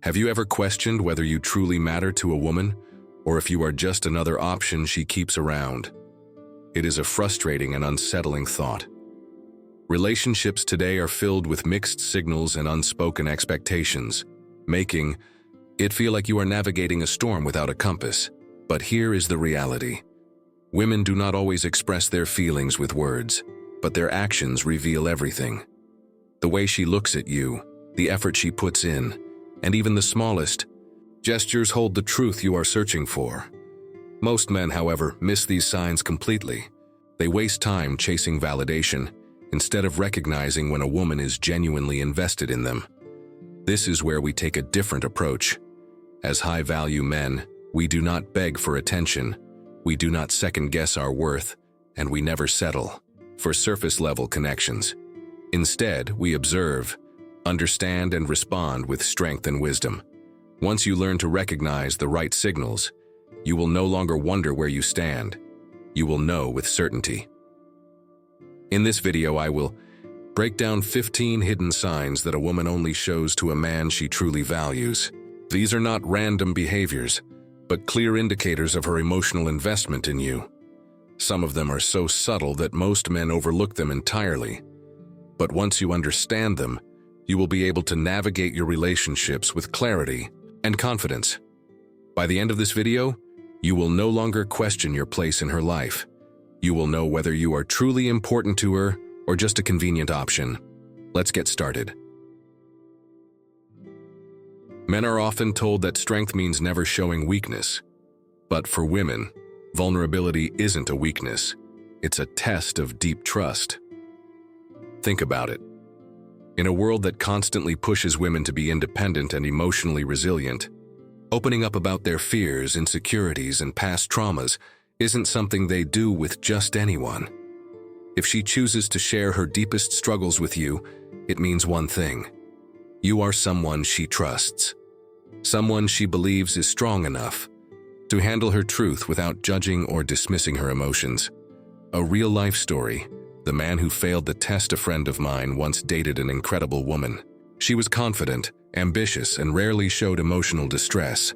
Have you ever questioned whether you truly matter to a woman, or if you are just another option she keeps around? It is a frustrating and unsettling thought. Relationships today are filled with mixed signals and unspoken expectations, making it feel like you are navigating a storm without a compass. But here is the reality. Women do not always express their feelings with words, but their actions reveal everything. The way she looks at you, the effort she puts in, and even the smallest gestures hold the truth you are searching for. Most men, however, miss these signs completely. They waste time chasing validation instead of recognizing when a woman is genuinely invested in them. This is where we take a different approach. As high-value men, we do not beg for attention, we do not second-guess our worth, and we never settle for surface-level connections. Instead, we observe, understand, and respond with strength and wisdom. Once you learn to recognize the right signals, you will no longer wonder where you stand. You will know with certainty. In this video, I will break down 15 hidden signs that a woman only shows to a man she truly values. These are not random behaviors, but clear indicators of her emotional investment in you. Some of them are so subtle that most men overlook them entirely. But once you understand them, you will be able to navigate your relationships with clarity and confidence. By the end of this video, you will no longer question your place in her life. You will know whether you are truly important to her or just a convenient option. Let's get started. Men are often told that strength means never showing weakness. But for women, vulnerability isn't a weakness. It's a test of deep trust. Think about it. In a world that constantly pushes women to be independent and emotionally resilient, opening up about their fears, insecurities, and past traumas isn't something they do with just anyone. If she chooses to share her deepest struggles with you, it means one thing. You are someone she trusts. Someone she believes is strong enough to handle her truth without judging or dismissing her emotions. A real-life story. The man who failed the test. A friend of mine once dated an incredible woman. She was confident, ambitious, and rarely showed emotional distress.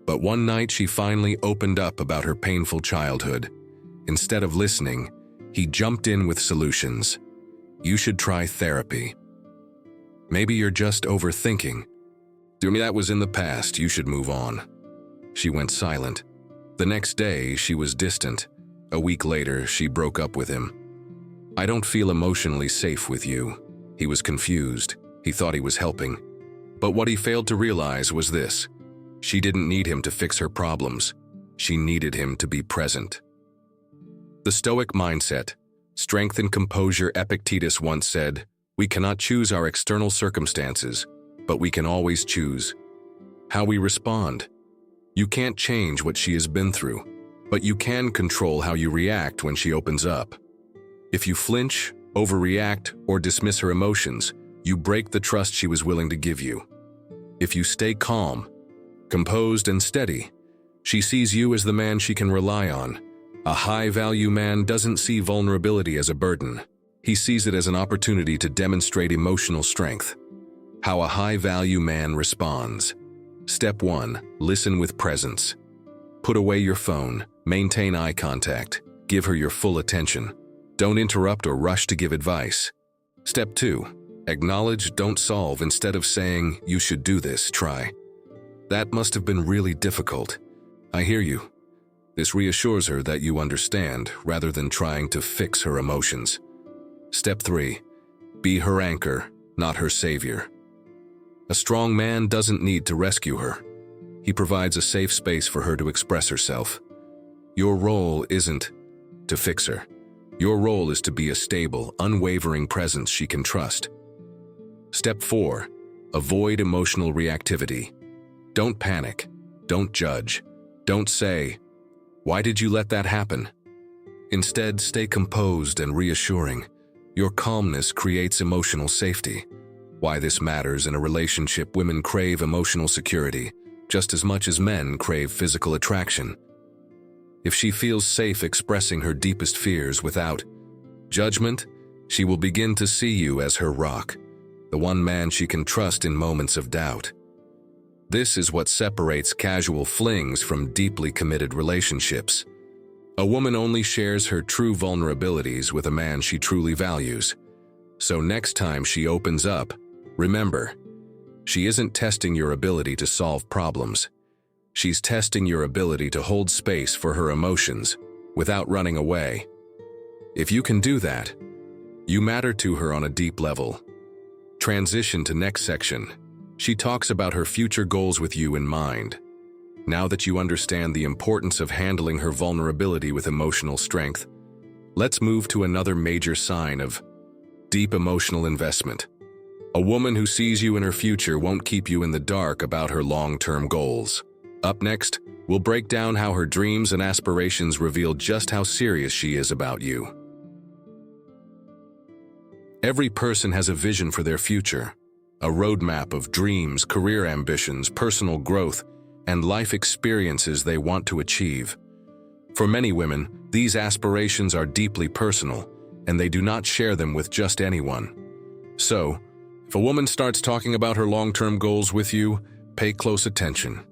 But one night she finally opened up about her painful childhood. Instead of listening, he jumped in with solutions. You should try therapy. Maybe you're just overthinking. That was in the past, you should move on. She went silent. The next day, she was distant. A week later, she broke up with him. I don't feel emotionally safe with you. He was confused. He thought he was helping. But what he failed to realize was this. She didn't need him to fix her problems. She needed him to be present. The Stoic mindset, strength and composure. Epictetus once said, "We cannot choose our external circumstances, but we can always choose how we respond." You can't change what she has been through, but you can control how you react when she opens up. If you flinch, overreact, or dismiss her emotions, you break the trust she was willing to give you. If you stay calm, composed, and steady, she sees you as the man she can rely on. A high-value man doesn't see vulnerability as a burden. He sees it as an opportunity to demonstrate emotional strength. How a high-value man responds. Step 1. Listen with presence. Put away your phone. Maintain eye contact. Give her your full attention. Don't interrupt or rush to give advice. Step 2. Acknowledge, don't solve. Instead of saying, "You should do this, try." That must have been really difficult. I hear you. This reassures her that you understand, rather than trying to fix her emotions. Step 3. Be her anchor, not her savior. A strong man doesn't need to rescue her. He provides a safe space for her to express herself. Your role isn't to fix her. Your role is to be a stable, unwavering presence she can trust. Step 4. Avoid emotional reactivity. Don't panic. Don't judge. Don't say, "Why did you let that happen?" Instead, stay composed and reassuring. Your calmness creates emotional safety. Why this matters in a relationship. Women crave emotional security just as much as men crave physical attraction. If she feels safe expressing her deepest fears without judgment, she will begin to see you as her rock, the one man she can trust in moments of doubt. This is what separates casual flings from deeply committed relationships. A woman only shares her true vulnerabilities with a man she truly values. So next time she opens up, remember, she isn't testing your ability to solve problems. She's testing your ability to hold space for her emotions without running away. If you can do that, you matter to her on a deep level. Transition to next section. She talks about her future goals with you in mind. Now that you understand the importance of handling her vulnerability with emotional strength, let's move to another major sign of deep emotional investment. A woman who sees you in her future won't keep you in the dark about her long-term goals. Up next, we'll break down how her dreams and aspirations reveal just how serious she is about you. Every person has a vision for their future, a roadmap of dreams, career ambitions, personal growth, and life experiences they want to achieve. For many women, these aspirations are deeply personal, and they do not share them with just anyone. So, if a woman starts talking about her long-term goals with you, pay close attention.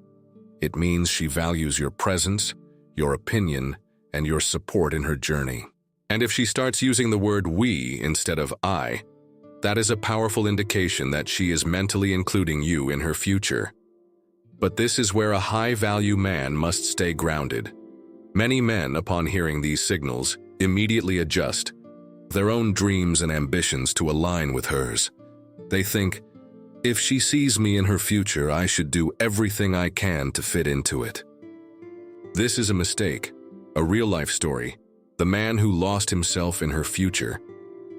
It means she values your presence, your opinion, and your support in her journey. And if she starts using the word we instead of I, that is a powerful indication that she is mentally including you in her future. But this is where a high-value man must stay grounded. Many men, upon hearing these signals, immediately adjust their own dreams and ambitions to align with hers. They think, if she sees me in her future, I should do everything I can to fit into it. This is a mistake, a real-life story. The man who lost himself in her future.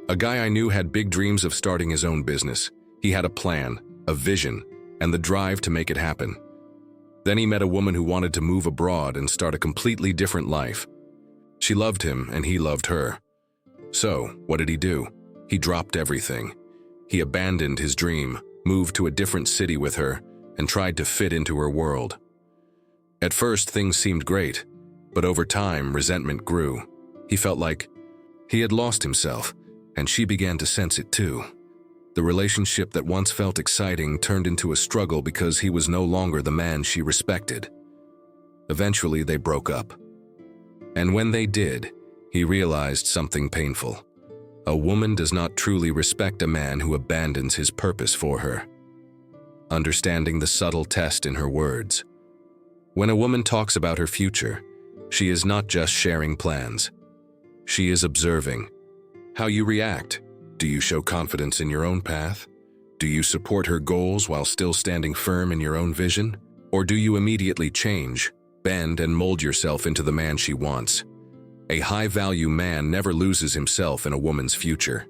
A guy I knew had big dreams of starting his own business. He had a plan, a vision, and the drive to make it happen. Then he met a woman who wanted to move abroad and start a completely different life. She loved him and he loved her. So, what did he do? He dropped everything. He abandoned his dream, moved to a different city with her, and tried to fit into her world. At first, things seemed great, but over time, resentment grew. He felt like he had lost himself, and she began to sense it too. The relationship that once felt exciting turned into a struggle because he was no longer the man she respected. Eventually, they broke up. And when they did, he realized something painful. A woman does not truly respect a man who abandons his purpose for her. Understanding the subtle test in her words. When a woman talks about her future, she is not just sharing plans. She is observing how you react. Do you show confidence in your own path? Do you support her goals while still standing firm in your own vision? Or do you immediately change, bend, and mold yourself into the man she wants? A high-value man never loses himself in a woman's future.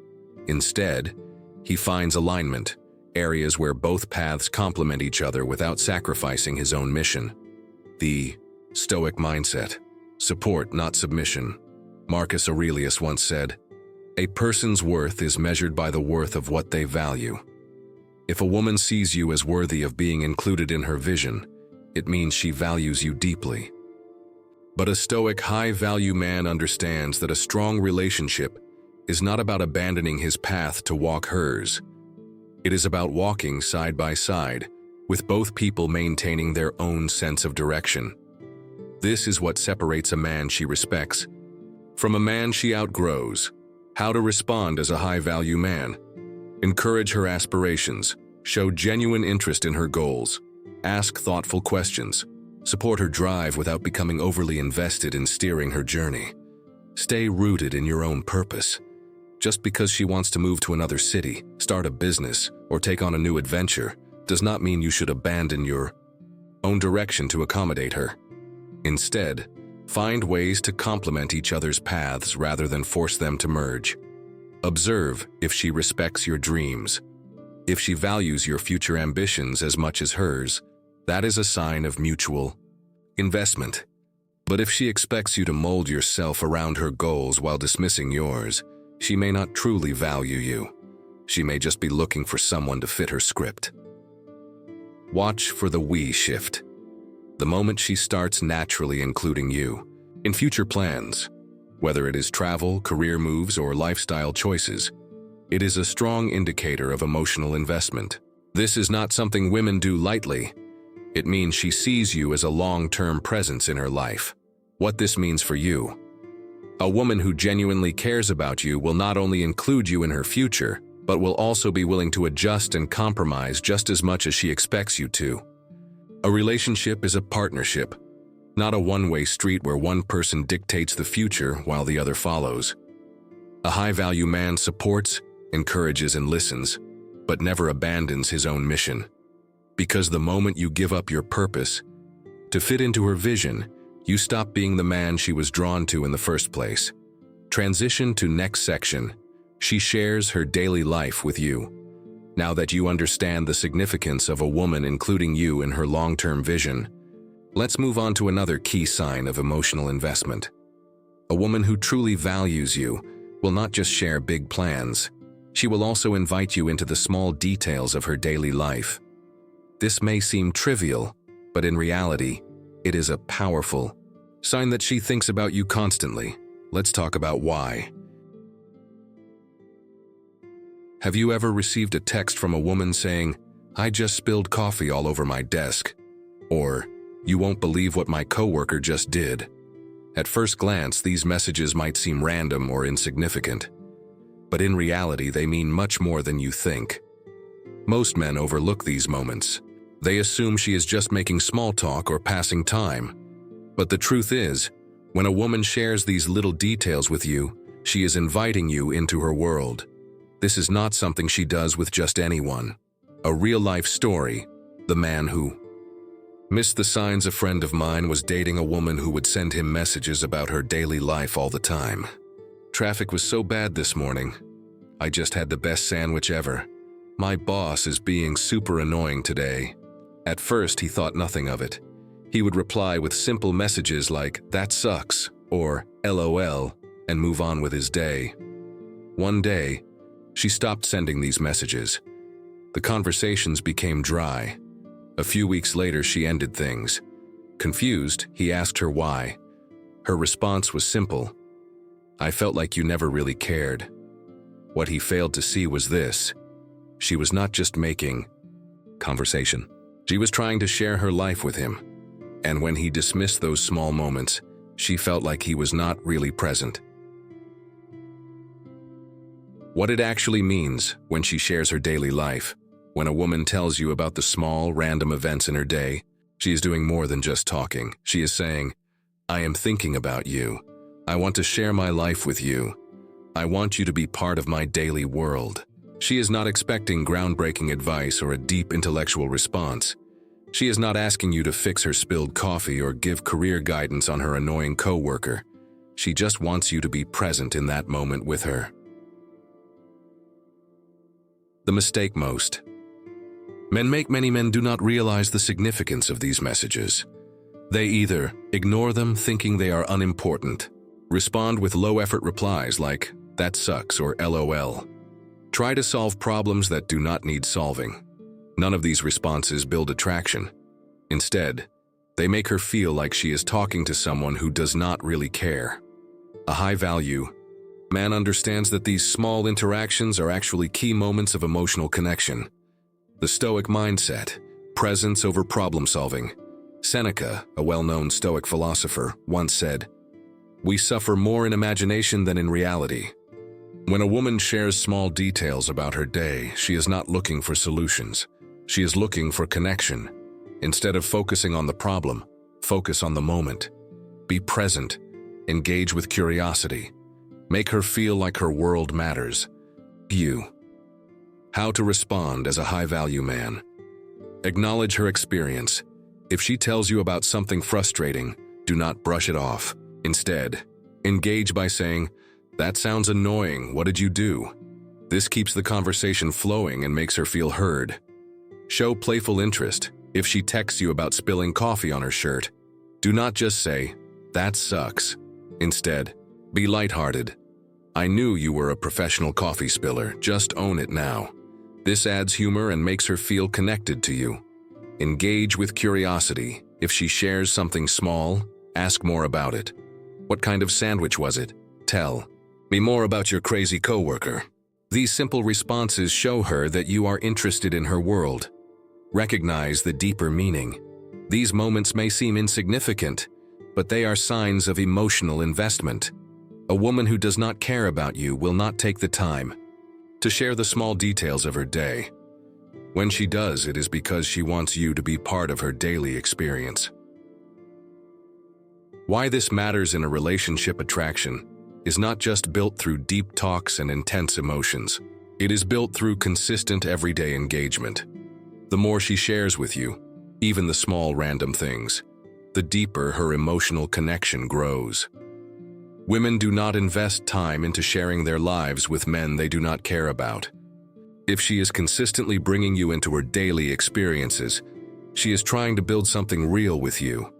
Instead, he finds alignment, areas where both paths complement each other without sacrificing his own mission. The Stoic mindset. Support, not submission. Marcus Aurelius once said, "A person's worth is measured by the worth of what they value." If a woman sees you as worthy of being included in her vision, it means she values you deeply. But a Stoic high-value man understands that a strong relationship is not about abandoning his path to walk hers. It is about walking side by side, with both people maintaining their own sense of direction. This is what separates a man she respects from a man she outgrows. How to respond as a high-value man. Encourage her aspirations. Show genuine interest in her goals. Ask thoughtful questions. Support her drive without becoming overly invested in steering her journey. Stay rooted in your own purpose. Just because she wants to move to another city, start a business, or take on a new adventure, does not mean you should abandon your own direction to accommodate her. Instead, find ways to complement each other's paths rather than force them to merge. Observe if she respects your dreams. If she values your future ambitions as much as hers, that is a sign of mutual investment. But if she expects you to mold yourself around her goals while dismissing yours, she may not truly value you. She may just be looking for someone to fit her script. Watch for the we shift. The moment she starts naturally including you in future plans, whether it is travel, career moves, or lifestyle choices, it is a strong indicator of emotional investment. This is not something women do lightly. It means she sees you as a long-term presence in her life. What this means for you. A woman who genuinely cares about you will not only include you in her future, but will also be willing to adjust and compromise just as much as she expects you to. A relationship is a partnership, not a one-way street where one person dictates the future while the other follows. A high-value man supports, encourages, and listens, but never abandons his own mission. Because the moment you give up your purpose to fit into her vision, you stop being the man she was drawn to in the first place. Transition to next section. She shares her daily life with you. Now that you understand the significance of a woman including you in her long-term vision, let's move on to another key sign of emotional investment. A woman who truly values you will not just share big plans. She will also invite you into the small details of her daily life. This may seem trivial, but in reality, it is a powerful sign that she thinks about you constantly. Let's talk about why. Have you ever received a text from a woman saying, "I just spilled coffee all over my desk," or "You won't believe what my coworker just did"? At first glance, these messages might seem random or insignificant, but in reality, they mean much more than you think. Most men overlook these moments. They assume she is just making small talk or passing time. But the truth is, when a woman shares these little details with you, she is inviting you into her world. This is not something she does with just anyone. A real-life story, the man who missed the signs. A friend of mine was dating a woman who would send him messages about her daily life all the time. "Traffic was so bad this morning. I just had the best sandwich ever. My boss is being super annoying today." At first, he thought nothing of it. He would reply with simple messages like, "That sucks," or "LOL," and move on with his day. One day, she stopped sending these messages. The conversations became dry. A few weeks later, she ended things. Confused, he asked her why. Her response was simple: "I felt like you never really cared." What he failed to see was this: she was not just making conversation. She was trying to share her life with him. And when he dismissed those small moments, she felt like he was not really present. What it actually means when she shares her daily life. When a woman tells you about the small, random events in her day, she is doing more than just talking. She is saying, "I am thinking about you. I want to share my life with you. I want you to be part of my daily world." She is not expecting groundbreaking advice or a deep intellectual response. She is not asking you to fix her spilled coffee or give career guidance on her annoying coworker. She just wants you to be present in that moment with her. The mistake most many men do not realize the significance of these messages. They either ignore them thinking they are unimportant, respond with low-effort replies like, "That sucks," or "LOL." Try to solve problems that do not need solving. None of these responses build attraction. Instead, they make her feel like she is talking to someone who does not really care. A high-value man understands that these small interactions are actually key moments of emotional connection. The Stoic mindset, presence over problem-solving. Seneca, a well-known Stoic philosopher, once said, "We suffer more in imagination than in reality." When a woman shares small details about her day, she is not looking for solutions. She is looking for connection. Instead of focusing on the problem, focus on the moment. Be present. Engage with curiosity. Make her feel like her world matters. You. How to respond as a high-value man. Acknowledge her experience. If she tells you about something frustrating, do not brush it off. Instead, engage by saying, "That sounds annoying, what did you do?" This keeps the conversation flowing and makes her feel heard. Show playful interest. If she texts you about spilling coffee on her shirt, do not just say, "That sucks." Instead, be lighthearted. "I knew you were a professional coffee spiller, just own it now." This adds humor and makes her feel connected to you. Engage with curiosity. If she shares something small, ask more about it. "What kind of sandwich was it?" Tell me more about your crazy coworker. These simple responses show her that you are interested in her world. Recognize the deeper meaning. These moments may seem insignificant, but they are signs of emotional investment. A woman who does not care about you will not take the time to share the small details of her day. When she does, it is because she wants you to be part of her daily experience. Why this matters in a relationship: attraction is not just built through deep talks and intense emotions. It is built through consistent everyday engagement. The more she shares with you, even the small random things, the deeper her emotional connection grows. Women do not invest time into sharing their lives with men they do not care about. If she is consistently bringing you into her daily experiences, she is trying to build something real with you.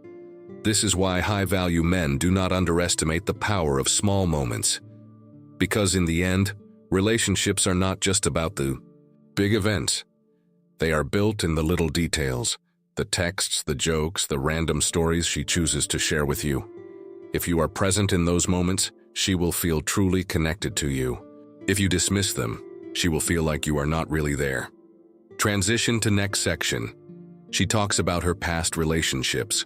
This is why high-value men do not underestimate the power of small moments. Because in the end, relationships are not just about the big events. They are built in the little details, the texts, the jokes, the random stories she chooses to share with you. If you are present in those moments, she will feel truly connected to you. If you dismiss them, she will feel like you are not really there. Transition to next section. She talks about her past relationships.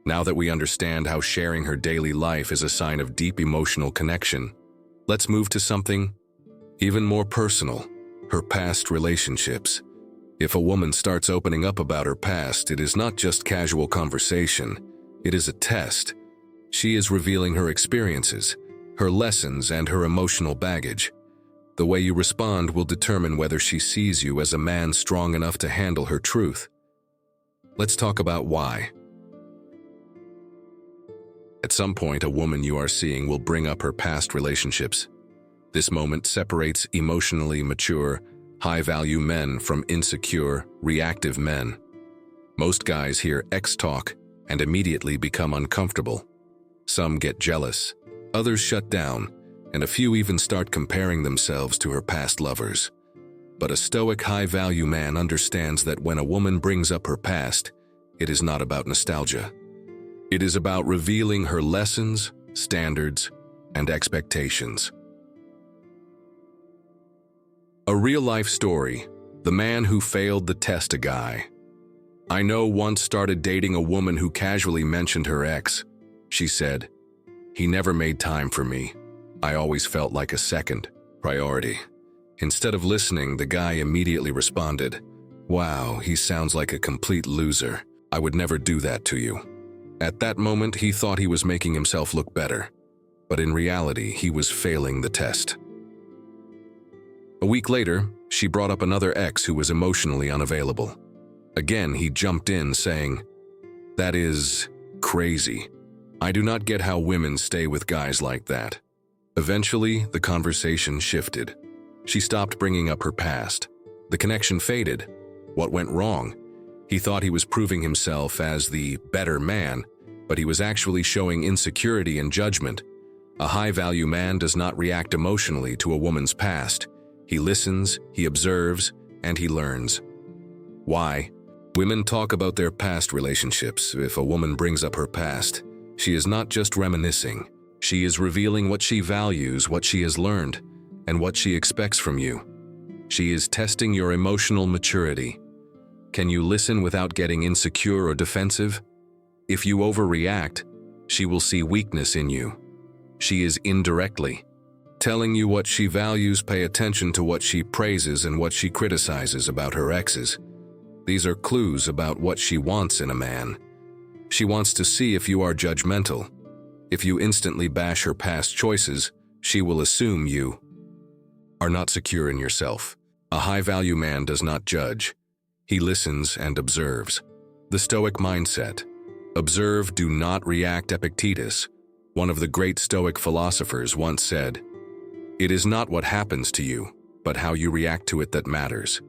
Now that we understand how sharing her daily life is a sign of deep emotional connection, let's move to something even more personal: her past relationships. If a woman starts opening up about her past, it is not just casual conversation, it is a test. She is revealing her experiences, her lessons, and her emotional baggage. The way you respond will determine whether she sees you as a man strong enough to handle her truth. Let's talk about why. At some point, a woman you are seeing will bring up her past relationships. This moment separates emotionally mature, high-value men from insecure, reactive men. Most guys hear ex talk and immediately become uncomfortable. Some get jealous, others shut down, and a few even start comparing themselves to her past lovers. But a Stoic high-value man understands that when a woman brings up her past, it is not about nostalgia. It is about revealing her lessons, standards, and expectations. A real-life story: the man who failed the test. A guy I know once started dating a woman who casually mentioned her ex. She said, "He never made time for me. I always felt like a second priority." Instead of listening, the guy immediately responded, "Wow, he sounds like a complete loser. I would never do that to you." At that moment, he thought he was making himself look better, but in reality, he was failing the test. A week later, she brought up another ex who was emotionally unavailable. Again, he jumped in, saying, "That is crazy. I do not get how women stay with guys like that." Eventually, the conversation shifted. She stopped bringing up her past. The connection faded. What went wrong? He thought he was proving himself as the better man, but he was actually showing insecurity and judgment. A high-value man does not react emotionally to a woman's past. He listens, he observes, and he learns. Why? Women talk about their past relationships. If a woman brings up her past, she is not just reminiscing. She is revealing what she values, what she has learned, and what she expects from you. She is testing your emotional maturity. Can you listen without getting insecure or defensive? If you overreact, she will see weakness in you. She is indirectly telling you what she values. Pay attention to what she praises and what she criticizes about her exes. These are clues about what she wants in a man. She wants to see if you are judgmental. If you instantly bash her past choices, she will assume you are not secure in yourself. A high-value man does not judge. He listens and observes. The Stoic mindset: observe, do not react. Epictetus, one of the great Stoic philosophers, once said, "It is not what happens to you, but how you react to it that matters."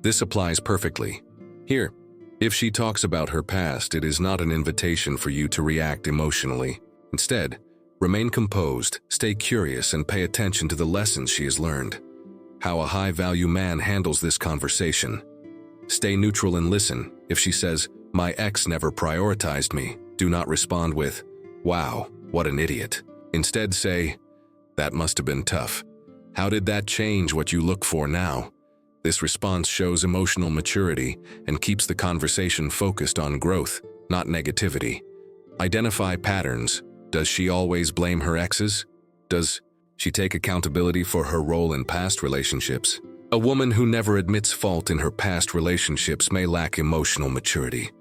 This applies perfectly here. If she talks about her past, it is not an invitation for you to react emotionally. Instead, remain composed, stay curious, and pay attention to the lessons she has learned. How a high-value man handles this conversation: stay neutral and listen. If she says, "My ex never prioritized me," do not respond with, "Wow, what an idiot." Instead say, "That must have been tough. How did that change what you look for now?" This response shows emotional maturity and keeps the conversation focused on growth. not negativity. Identify patterns. Does she always blame her exes? Does she take accountability for her role in past relationships? A woman who never admits fault in her past relationships may lack emotional maturity.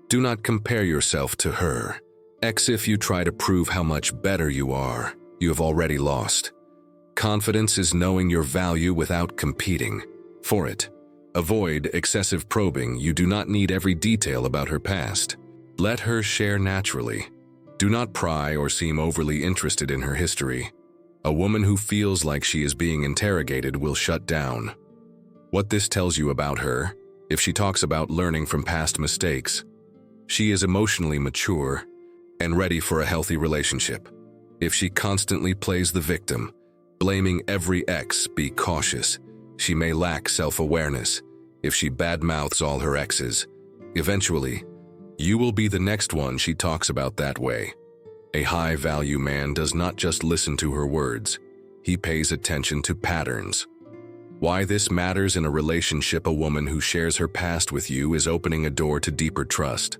Do not compare yourself to her. If you try to prove how much better you are, you have already lost. Confidence is knowing your value without competing for it. Avoid excessive probing. You do not need every detail about her past. Let her share naturally. Do not pry or seem overly interested in her history. A woman who feels like she is being interrogated will shut down. What this tells you about her, if she talks about learning from past mistakes, she is emotionally mature and ready for a healthy relationship. If she constantly plays the victim, blaming every ex, be cautious. She may lack self-awareness. If she badmouths all her exes, eventually, you will be the next one she talks about that way. A high-value man does not just listen to her words. He pays attention to patterns. Why this matters in a relationship: a woman who shares her past with you is opening a door to deeper trust.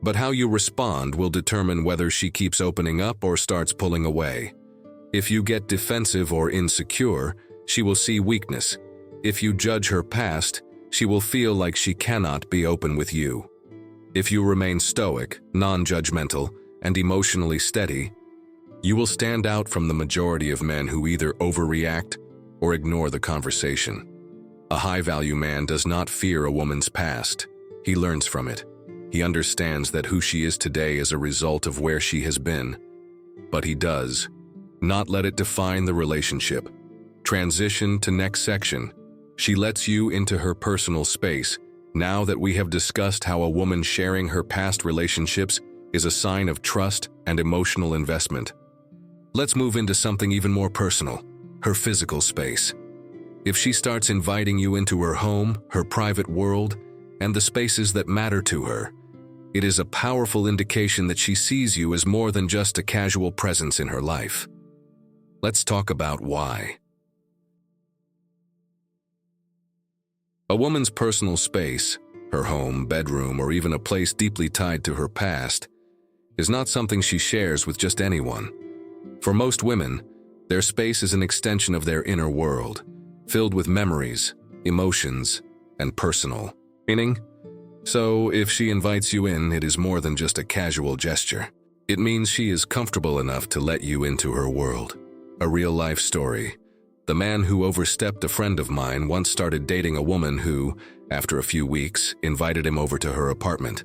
But how you respond will determine whether she keeps opening up or starts pulling away. If you get defensive or insecure, she will see weakness. If you judge her past, she will feel like she cannot be open with you. If you remain stoic, non-judgmental, and emotionally steady, you will stand out from the majority of men who either overreact or ignore the conversation. A high-value man does not fear a woman's past. He learns from it. He understands that who she is today is a result of where she has been. But he does not let it define the relationship. Transition to next section. She lets you into her personal space. Now that we have discussed how a woman sharing her past relationships is a sign of trust and emotional investment, let's move into something even more personal: her physical space. If she starts inviting you into her home, her private world, and the spaces that matter to her, it is a powerful indication that she sees you as more than just a casual presence in her life. Let's talk about why. A woman's personal space, her home, bedroom, or even a place deeply tied to her past, is not something she shares with just anyone. For most women, their space is an extension of their inner world, filled with memories, emotions, and personal meaning. So, if she invites you in, it is more than just a casual gesture. It means she is comfortable enough to let you into her world. A real-life story. The man who overstepped: a friend of mine once started dating a woman who, after a few weeks, invited him over to her apartment.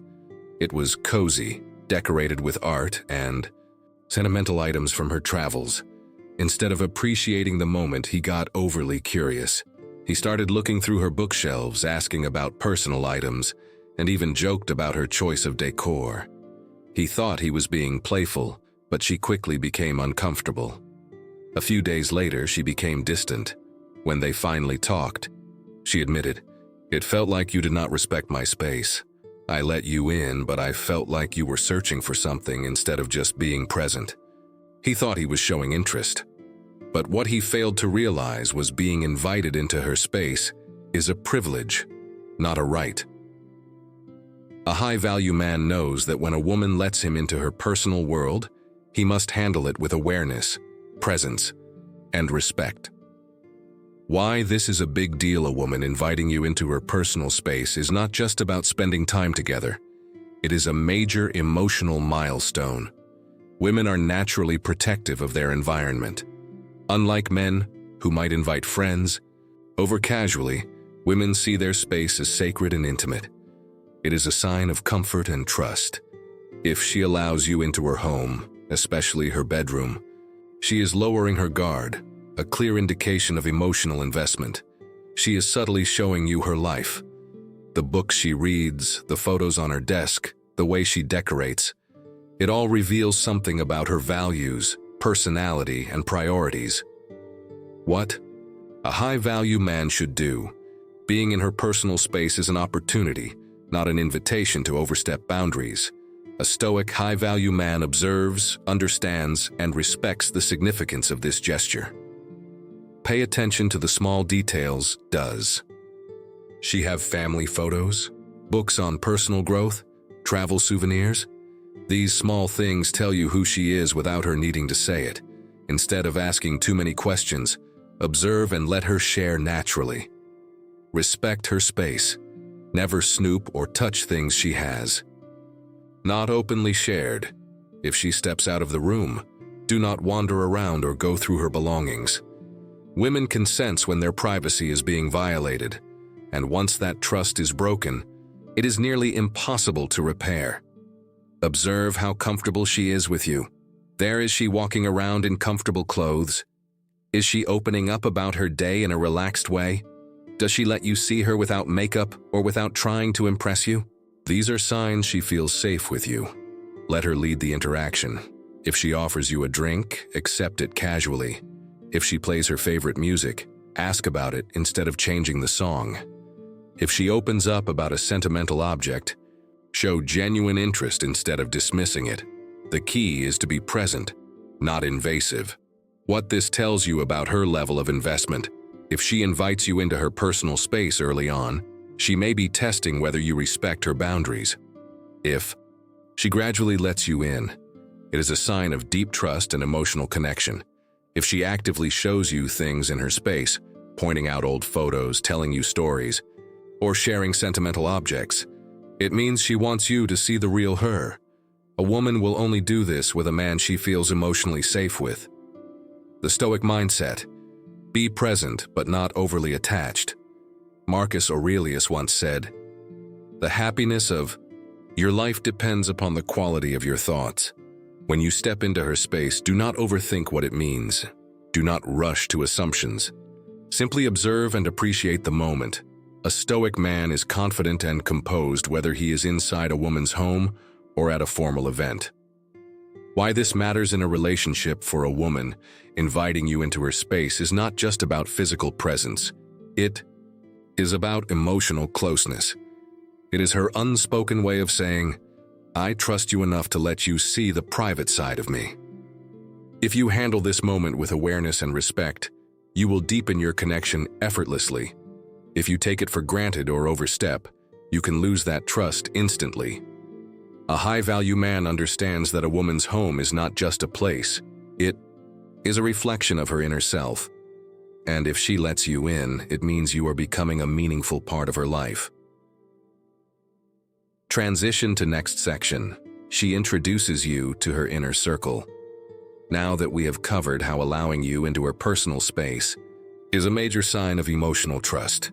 It was cozy, decorated with art and sentimental items from her travels. Instead of appreciating the moment, he got overly curious. He started looking through her bookshelves, asking about personal items, and even joked about her choice of decor. He thought he was being playful, but she quickly became uncomfortable. A few days later, she became distant. When they finally talked, she admitted, "It felt like you did not respect my space. I let you in, but I felt like you were searching for something instead of just being present." He thought he was showing interest. But what he failed to realize was being invited into her space is a privilege, not a right. A high-value man knows that when a woman lets him into her personal world, he must handle it with awareness, presence, and respect. Why this is a big deal: a woman inviting you into her personal space is not just about spending time together. It is a major emotional milestone. Women are naturally protective of their environment. Unlike men, who might invite friends over casually, women see their space as sacred and intimate. It is a sign of comfort and trust. If she allows you into her home, especially her bedroom, she is lowering her guard, a clear indication of emotional investment. She is subtly showing you her life. The books she reads, the photos on her desk, the way she decorates, it all reveals something about her values, personality, and priorities. What a high-value man should do. Being in her personal space is an opportunity, not an invitation to overstep boundaries. A stoic, high-value man observes, understands, and respects the significance of this gesture. Pay attention to the small details. Does she have family photos? Books on personal growth? Travel souvenirs? These small things tell you who she is without her needing to say it. Instead of asking too many questions, observe and let her share naturally. Respect her space. Never snoop or touch things she has. Not openly shared. If she steps out of the room, do not wander around or go through her belongings. Women can sense when their privacy is being violated, and once that trust is broken, it is nearly impossible to repair. Observe how comfortable she is with you. There is she walking around in comfortable clothes. Is she opening up about her day in a relaxed way? Does she let you see her without makeup or without trying to impress you? These are signs she feels safe with you. Let her lead the interaction. If she offers you a drink, accept it casually. If she plays her favorite music, ask about it instead of changing the song. If she opens up about a sentimental object, show genuine interest instead of dismissing it. The key is to be present, not invasive. What this tells you about her level of investment. If she invites you into her personal space early on, she may be testing whether you respect her boundaries. If she gradually lets you in, it is a sign of deep trust and emotional connection. If she actively shows you things in her space, pointing out old photos, telling you stories, or sharing sentimental objects, it means she wants you to see the real her. A woman will only do this with a man she feels emotionally safe with. The Stoic mindset. Be present but not overly attached. Marcus Aurelius once said, "The happiness of your life depends upon the quality of your thoughts." When you step into her space, do not overthink what it means. Do not rush to assumptions. Simply observe and appreciate the moment. A Stoic man is confident and composed whether he is inside a woman's home or at a formal event. Why this matters in a relationship for a woman, inviting you into her space is not just about physical presence. It is about emotional closeness. It is her unspoken way of saying, "I trust you enough to let you see the private side of me." If you handle this moment with awareness and respect, you will deepen your connection effortlessly. If you take it for granted or overstep, you can lose that trust instantly. A high-value man understands that a woman's home is not just a place. It is a reflection of her inner self. And if she lets you in, it means you are becoming a meaningful part of her life. Transition to next section. She introduces you to her inner circle. Now that we have covered how allowing you into her personal space is a major sign of emotional trust,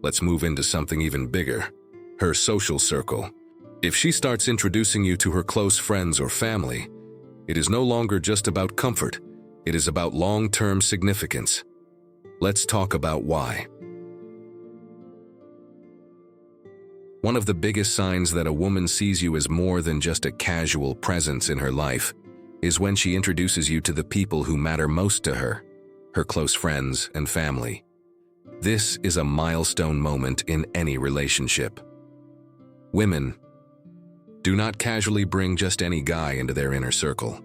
let's move into something even bigger, her social circle. If she starts introducing you to her close friends or family, it is no longer just about comfort, it is about long-term significance. Let's talk about why. One of the biggest signs that a woman sees you as more than just a casual presence in her life is when she introduces you to the people who matter most to her, her close friends and family. This is a milestone moment in any relationship. Women, do not casually bring just any guy into their inner circle.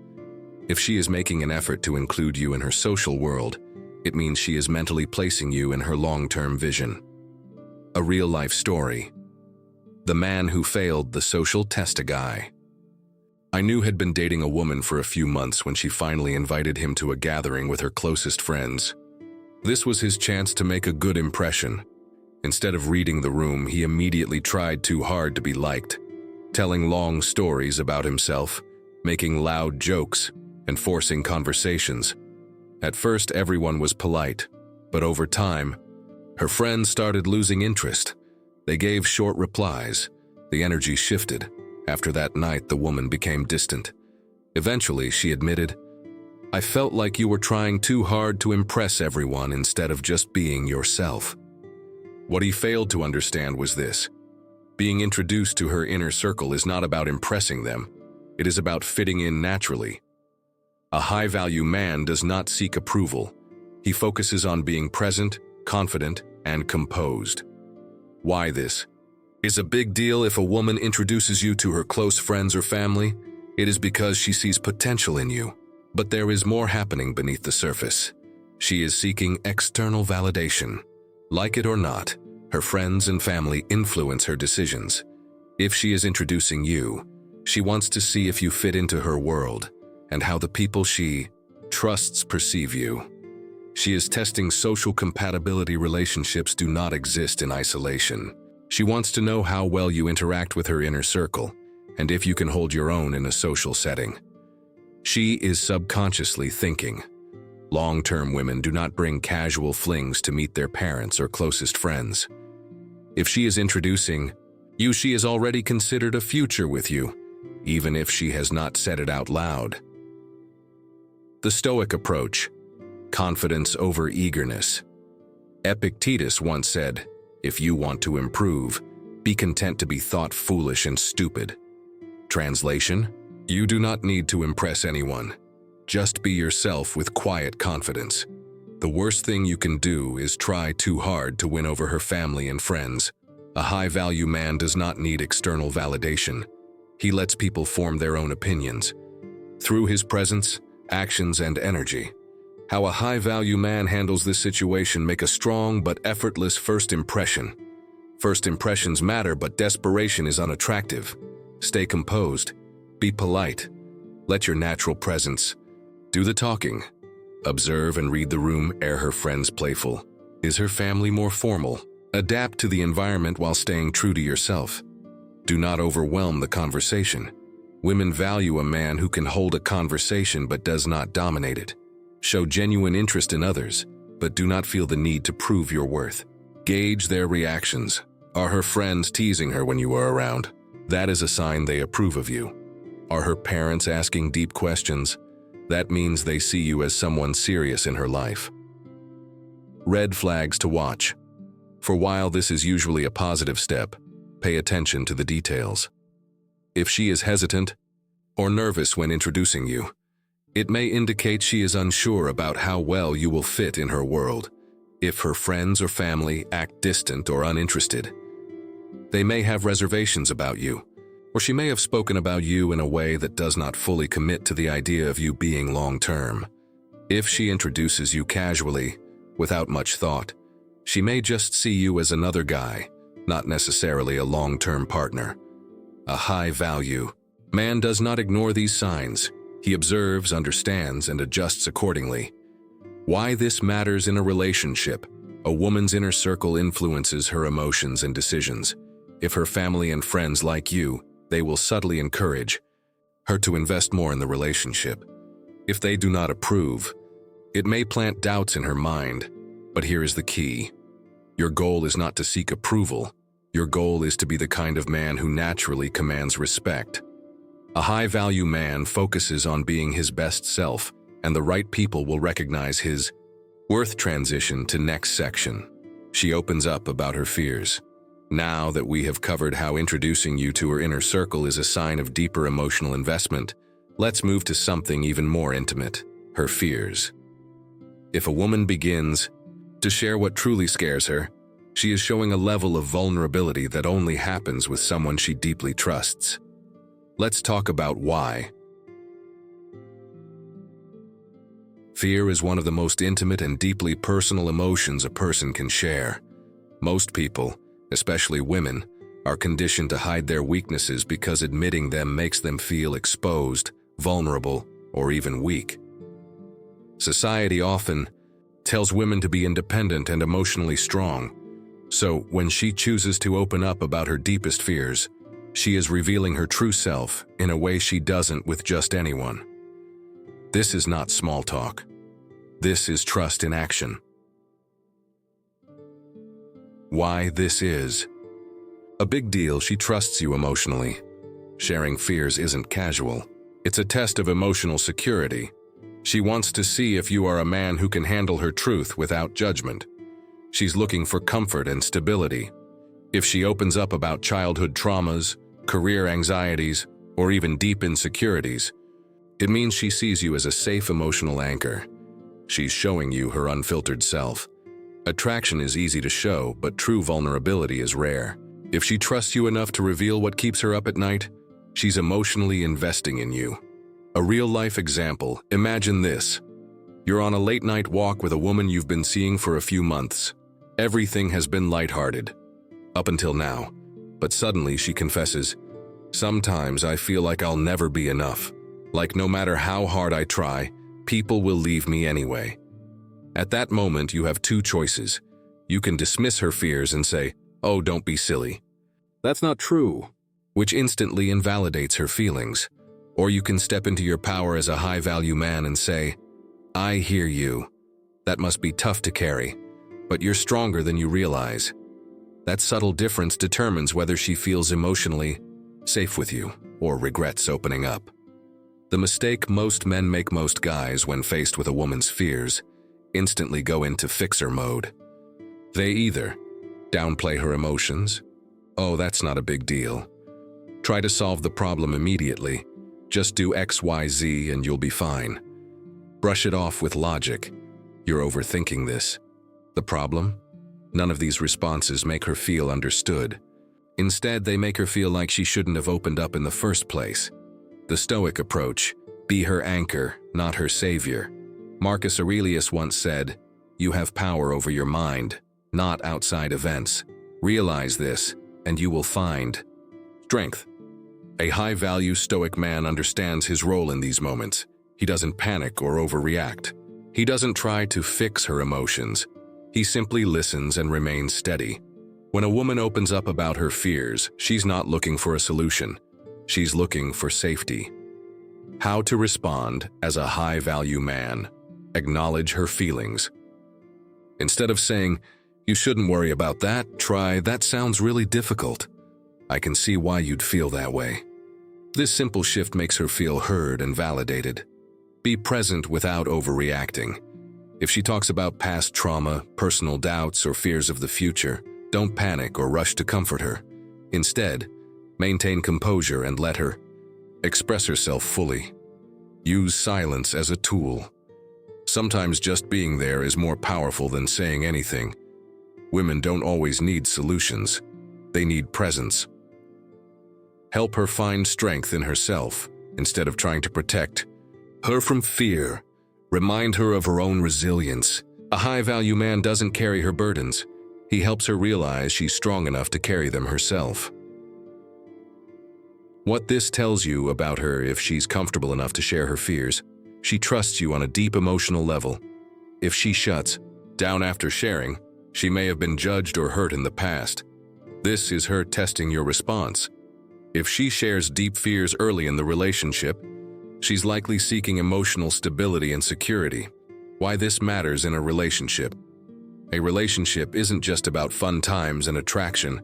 If she is making an effort to include you in her social world, it means she is mentally placing you in her long-term vision. A real-life story. The man who failed the social test guy. I knew had been dating a woman for a few months when she finally invited him to a gathering with her closest friends. This was his chance to make a good impression. Instead of reading the room, he immediately tried too hard to be liked, telling long stories about himself, making loud jokes, and forcing conversations. At first, everyone was polite, but over time, her friends started losing interest. They gave short replies. The energy shifted. After that night, the woman became distant. Eventually, she admitted, "I felt like you were trying too hard to impress everyone instead of just being yourself." What he failed to understand was this. Being introduced to her inner circle is not about impressing them. It is about fitting in naturally. A high-value man does not seek approval. He focuses on being present, confident, and composed. Why this is a big deal if a woman introduces you to her close friends or family? It is because she sees potential in you. But there is more happening beneath the surface. She is seeking external validation. Like it or not, her friends and family influence her decisions. If she is introducing you, she wants to see if you fit into her world and how the people she trusts perceive you. She is testing social compatibility. Relationships do not exist in isolation. She wants to know how well you interact with her inner circle and if you can hold your own in a social setting. She is subconsciously thinking, long-term women do not bring casual flings to meet their parents or closest friends. If she is introducing you, she is already considered a future with you, even if she has not said it out loud. The Stoic approach, confidence over eagerness. Epictetus once said, "If you want to improve, be content to be thought foolish and stupid." Translation: you do not need to impress anyone. Just be yourself with quiet confidence. The worst thing you can do is try too hard to win over her family and friends. A high-value man does not need external validation. He lets people form their own opinions through his presence, actions, and energy. How a high-value man handles this situation make a strong but effortless first impression. First impressions matter, but desperation is unattractive. Stay composed. Be polite. Let your natural presence do the talking. Observe and read the room. Are her friends playful? Is her family more formal? Adapt to the environment while staying true to yourself. Do not overwhelm the conversation. Women value a man who can hold a conversation but does not dominate it. Show genuine interest in others, but do not feel the need to prove your worth. Gauge their reactions. Are her friends teasing her when you are around? That is a sign they approve of you. Are her parents asking deep questions? That means they see you as someone serious in her life. Red flags to watch. For while this is usually a positive step, pay attention to the details. If she is hesitant or nervous when introducing you, it may indicate she is unsure about how well you will fit in her world. If her friends or family act distant or uninterested, they may have reservations about you, or she may have spoken about you in a way that does not fully commit to the idea of you being long-term. If she introduces you casually, without much thought, she may just see you as another guy, not necessarily a long-term partner. A high-value man does not ignore these signs. He observes, understands, and adjusts accordingly. Why this matters in a relationship. A woman's inner circle influences her emotions and decisions. If her family and friends like you, they will subtly encourage her to invest more in the relationship. If they do not approve, it may plant doubts in her mind. But here is the key. Your goal is not to seek approval. Your goal is to be the kind of man who naturally commands respect. A high-value man focuses on being his best self, and the right people will recognize his worth. Transition to next section. She opens up about her fears. Now that we have covered how introducing you to her inner circle is a sign of deeper emotional investment, let's move to something even more intimate, her fears. If a woman begins to share what truly scares her, she is showing a level of vulnerability that only happens with someone she deeply trusts. Let's talk about why. Fear is one of the most intimate and deeply personal emotions a person can share. Most people, especially women, are conditioned to hide their weaknesses because admitting them makes them feel exposed, vulnerable, or even weak. Society often tells women to be independent and emotionally strong. So, when she chooses to open up about her deepest fears, she is revealing her true self in a way she doesn't with just anyone. This is not small talk. This is trust in action. Why this is a big deal. She trusts you emotionally. Sharing fears isn't casual. It's a test of emotional security. She wants to see if you are a man who can handle her truth without judgment. She's looking for comfort and stability. If she opens up about childhood traumas, career anxieties, or even deep insecurities, it means she sees you as a safe emotional anchor. She's showing you her unfiltered self. Attraction is easy to show, but true vulnerability is rare. If she trusts you enough to reveal what keeps her up at night, she's emotionally investing in you. A real-life example, imagine this. You're on a late-night walk with a woman you've been seeing for a few months. Everything has been lighthearted. Up until now. But suddenly she confesses, "Sometimes I feel like I'll never be enough. Like no matter how hard I try, people will leave me anyway." At that moment, you have two choices. You can dismiss her fears and say, "Oh, don't be silly. That's not true," which instantly invalidates her feelings. Or you can step into your power as a high-value man and say, "I hear you. That must be tough to carry, but you're stronger than you realize." That subtle difference determines whether she feels emotionally safe with you or regrets opening up. The mistake most men make, most guys, when faced with a woman's fears, instantly go into fixer mode. They either downplay her emotions, "Oh, that's not a big deal. Try to solve the problem immediately. Just do X, Y, Z and you'll be fine." Brush it off with logic. "You're overthinking this." The problem? None of these responses make her feel understood. Instead, they make her feel like she shouldn't have opened up in the first place. The Stoic approach: be her anchor, not her savior. Marcus Aurelius once said, "You have power over your mind, not outside events. Realize this, and you will find strength." A high-value Stoic man understands his role in these moments. He doesn't panic or overreact. He doesn't try to fix her emotions. He simply listens and remains steady. When a woman opens up about her fears, she's not looking for a solution. She's looking for safety. How to respond as a high-value man: acknowledge her feelings. Instead of saying, "You shouldn't worry about that," try, "That sounds really difficult. I can see why you'd feel that way." This simple shift makes her feel heard and validated. Be present without overreacting. If she talks about past trauma, personal doubts, or fears of the future, don't panic or rush to comfort her. Instead, maintain composure and let her express herself fully. Use silence as a tool. Sometimes just being there is more powerful than saying anything. Women don't always need solutions. They need presence. Help her find strength in herself instead of trying to protect her from fear. Remind her of her own resilience. A high-value man doesn't carry her burdens. He helps her realize she's strong enough to carry them herself. What this tells you about her: if she's comfortable enough to share her fears, she trusts you on a deep emotional level. If she shuts down after sharing, she may have been judged or hurt in the past. This is her testing your response. If she shares deep fears early in the relationship, she's likely seeking emotional stability and security. Why this matters in a relationship: a relationship isn't just about fun times and attraction.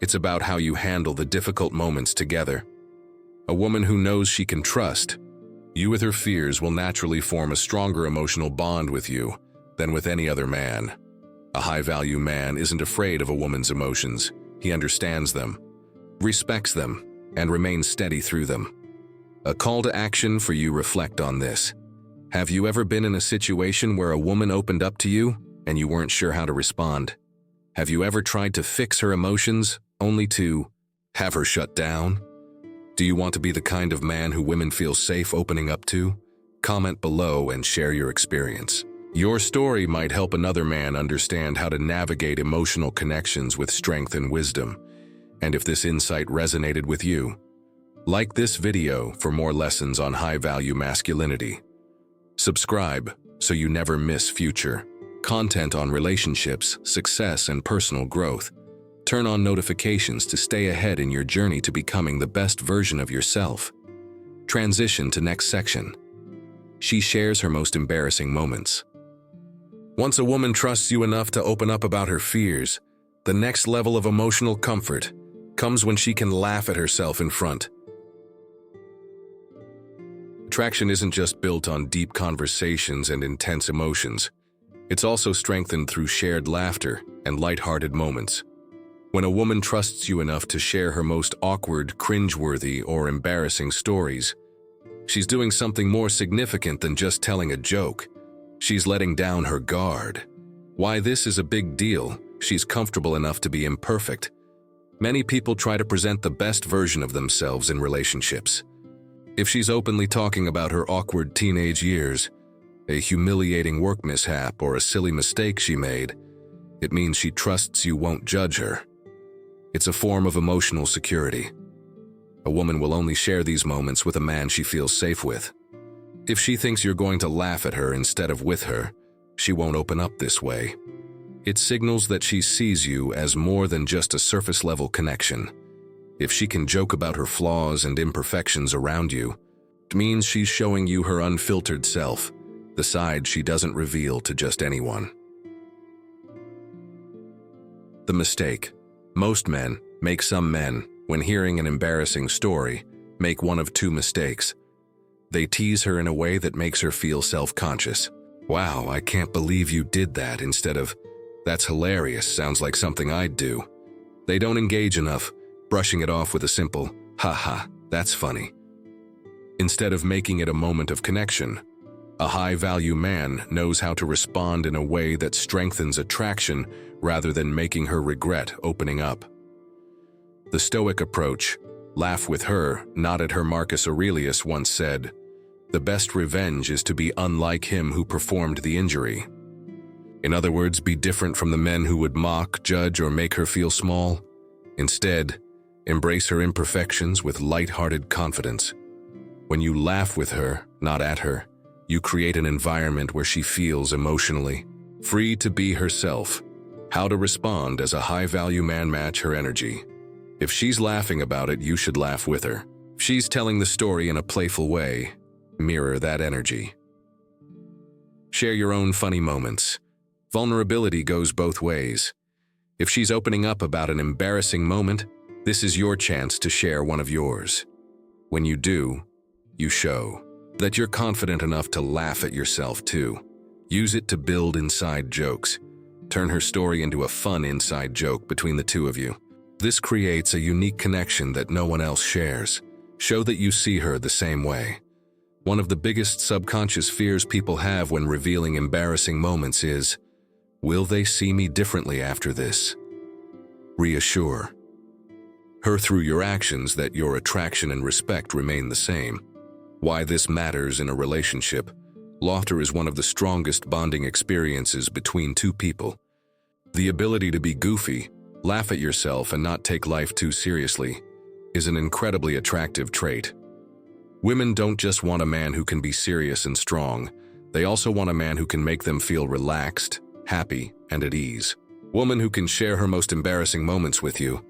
It's about how you handle the difficult moments together. A woman who knows she can trust you with her fears will naturally form a stronger emotional bond with you than with any other man. A high-value man isn't afraid of a woman's emotions. He understands them, respects them, and remains steady through them. A call to action for you: reflect on this. Have you ever been in a situation where a woman opened up to you and you weren't sure how to respond? Have you ever tried to fix her emotions only to have her shut down? Do you want to be the kind of man who women feel safe opening up to? Comment below and share your experience. Your story might help another man understand how to navigate emotional connections with strength and wisdom. And if this insight resonated with you, like this video for more lessons on high-value masculinity. Subscribe so you never miss future content on relationships, success, and personal growth. Turn on notifications to stay ahead in your journey to becoming the best version of yourself. Transition to next section. She shares her most embarrassing moments. Once a woman trusts you enough to open up about her fears, the next level of emotional comfort comes when she can laugh at herself in front. Attraction isn't just built on deep conversations and intense emotions. It's also strengthened through shared laughter and light-hearted moments. When a woman trusts you enough to share her most awkward, cringeworthy, or embarrassing stories, she's doing something more significant than just telling a joke. She's letting down her guard. Why this is a big deal: she's comfortable enough to be imperfect. Many people try to present the best version of themselves in relationships. If she's openly talking about her awkward teenage years, a humiliating work mishap, or a silly mistake she made, it means she trusts you won't judge her. It's a form of emotional security. A woman will only share these moments with a man she feels safe with. If she thinks you're going to laugh at her instead of with her, she won't open up this way. It signals that she sees you as more than just a surface-level connection. If she can joke about her flaws and imperfections around you, it means she's showing you her unfiltered self, the side she doesn't reveal to just anyone. The mistake. Most men, some men, when hearing an embarrassing story, make one of two mistakes. They tease her in a way that makes her feel self-conscious. "Wow, I can't believe you did that," instead of, "That's hilarious, sounds like something I'd do." They don't engage enough, brushing it off with a simple, "Haha, that's funny." Instead of making it a moment of connection, a high-value man knows how to respond in a way that strengthens attraction rather than making her regret opening up. The Stoic approach, "Laugh with her, not at her," Marcus Aurelius once said, "The best revenge is to be unlike him who performed the injury." In other words, be different from the men who would mock, judge, or make her feel small. Instead, embrace her imperfections with light-hearted confidence. When you laugh with her, not at her, you create an environment where she feels emotionally free to be herself. How to respond as a high-value man: match her energy. If she's laughing about it, you should laugh with her. If she's telling the story in a playful way, mirror that energy. Share your own funny moments. Vulnerability goes both ways. If she's opening up about an embarrassing moment, this is your chance to share one of yours. When you do, you show that you're confident enough to laugh at yourself too. Use it to build inside jokes. Turn her story into a fun inside joke between the two of you. This creates a unique connection that no one else shares. Show that you see her the same way. One of the biggest subconscious fears people have when revealing embarrassing moments is, will they see me differently after this? Reassure her through your actions that your attraction and respect remain the same. Why this matters in a relationship. Laughter is one of the strongest bonding experiences between two people. The ability to be goofy, laugh at yourself, and not take life too seriously is an incredibly attractive trait. Women don't just want a man who can be serious and strong, they also want a man who can make them feel relaxed, happy, and at ease. Woman who can share her most embarrassing moments with you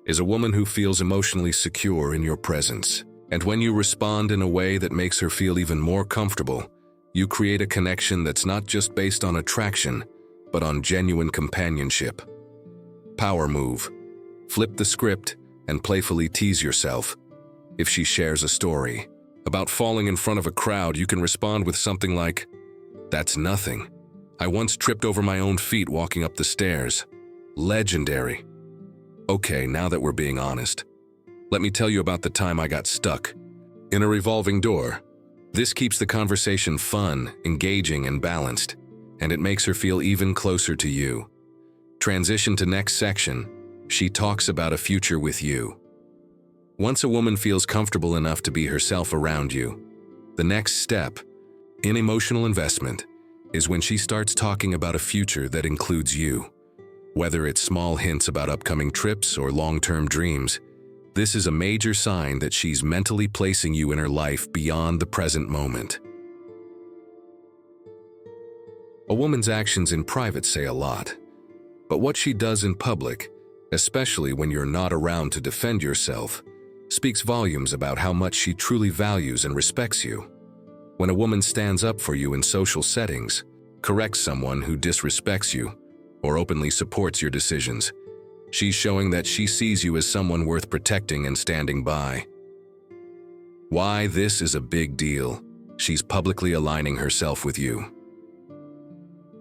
is a woman who feels emotionally secure in your presence. And when you respond in a way that makes her feel even more comfortable, you create a connection that's not just based on attraction, but on genuine companionship. Power move. Flip the script and playfully tease yourself. If she shares a story about falling in front of a crowd, you can respond with something like, "That's nothing. I once tripped over my own feet walking up the stairs. Legendary." Okay, now that we're being honest, let me tell you about the time I got stuck in a revolving door. This keeps the conversation fun, engaging, and balanced, and it makes her feel even closer to you. Transition to next section. She talks about a future with you. Once a woman feels comfortable enough to be herself around you, the next step in emotional investment is when she starts talking about a future that includes you. Whether it's small hints about upcoming trips or long-term dreams, this is a major sign that she's mentally placing you in her life beyond the present moment. A woman's actions in private say a lot, but what she does in public, especially when you're not around to defend yourself, speaks volumes about how much she truly values and respects you. When a woman stands up for you in social settings, corrects someone who disrespects you, or openly supports your decisions, she's showing that she sees you as someone worth protecting and standing by. Why this is a big deal? She's publicly aligning herself with you.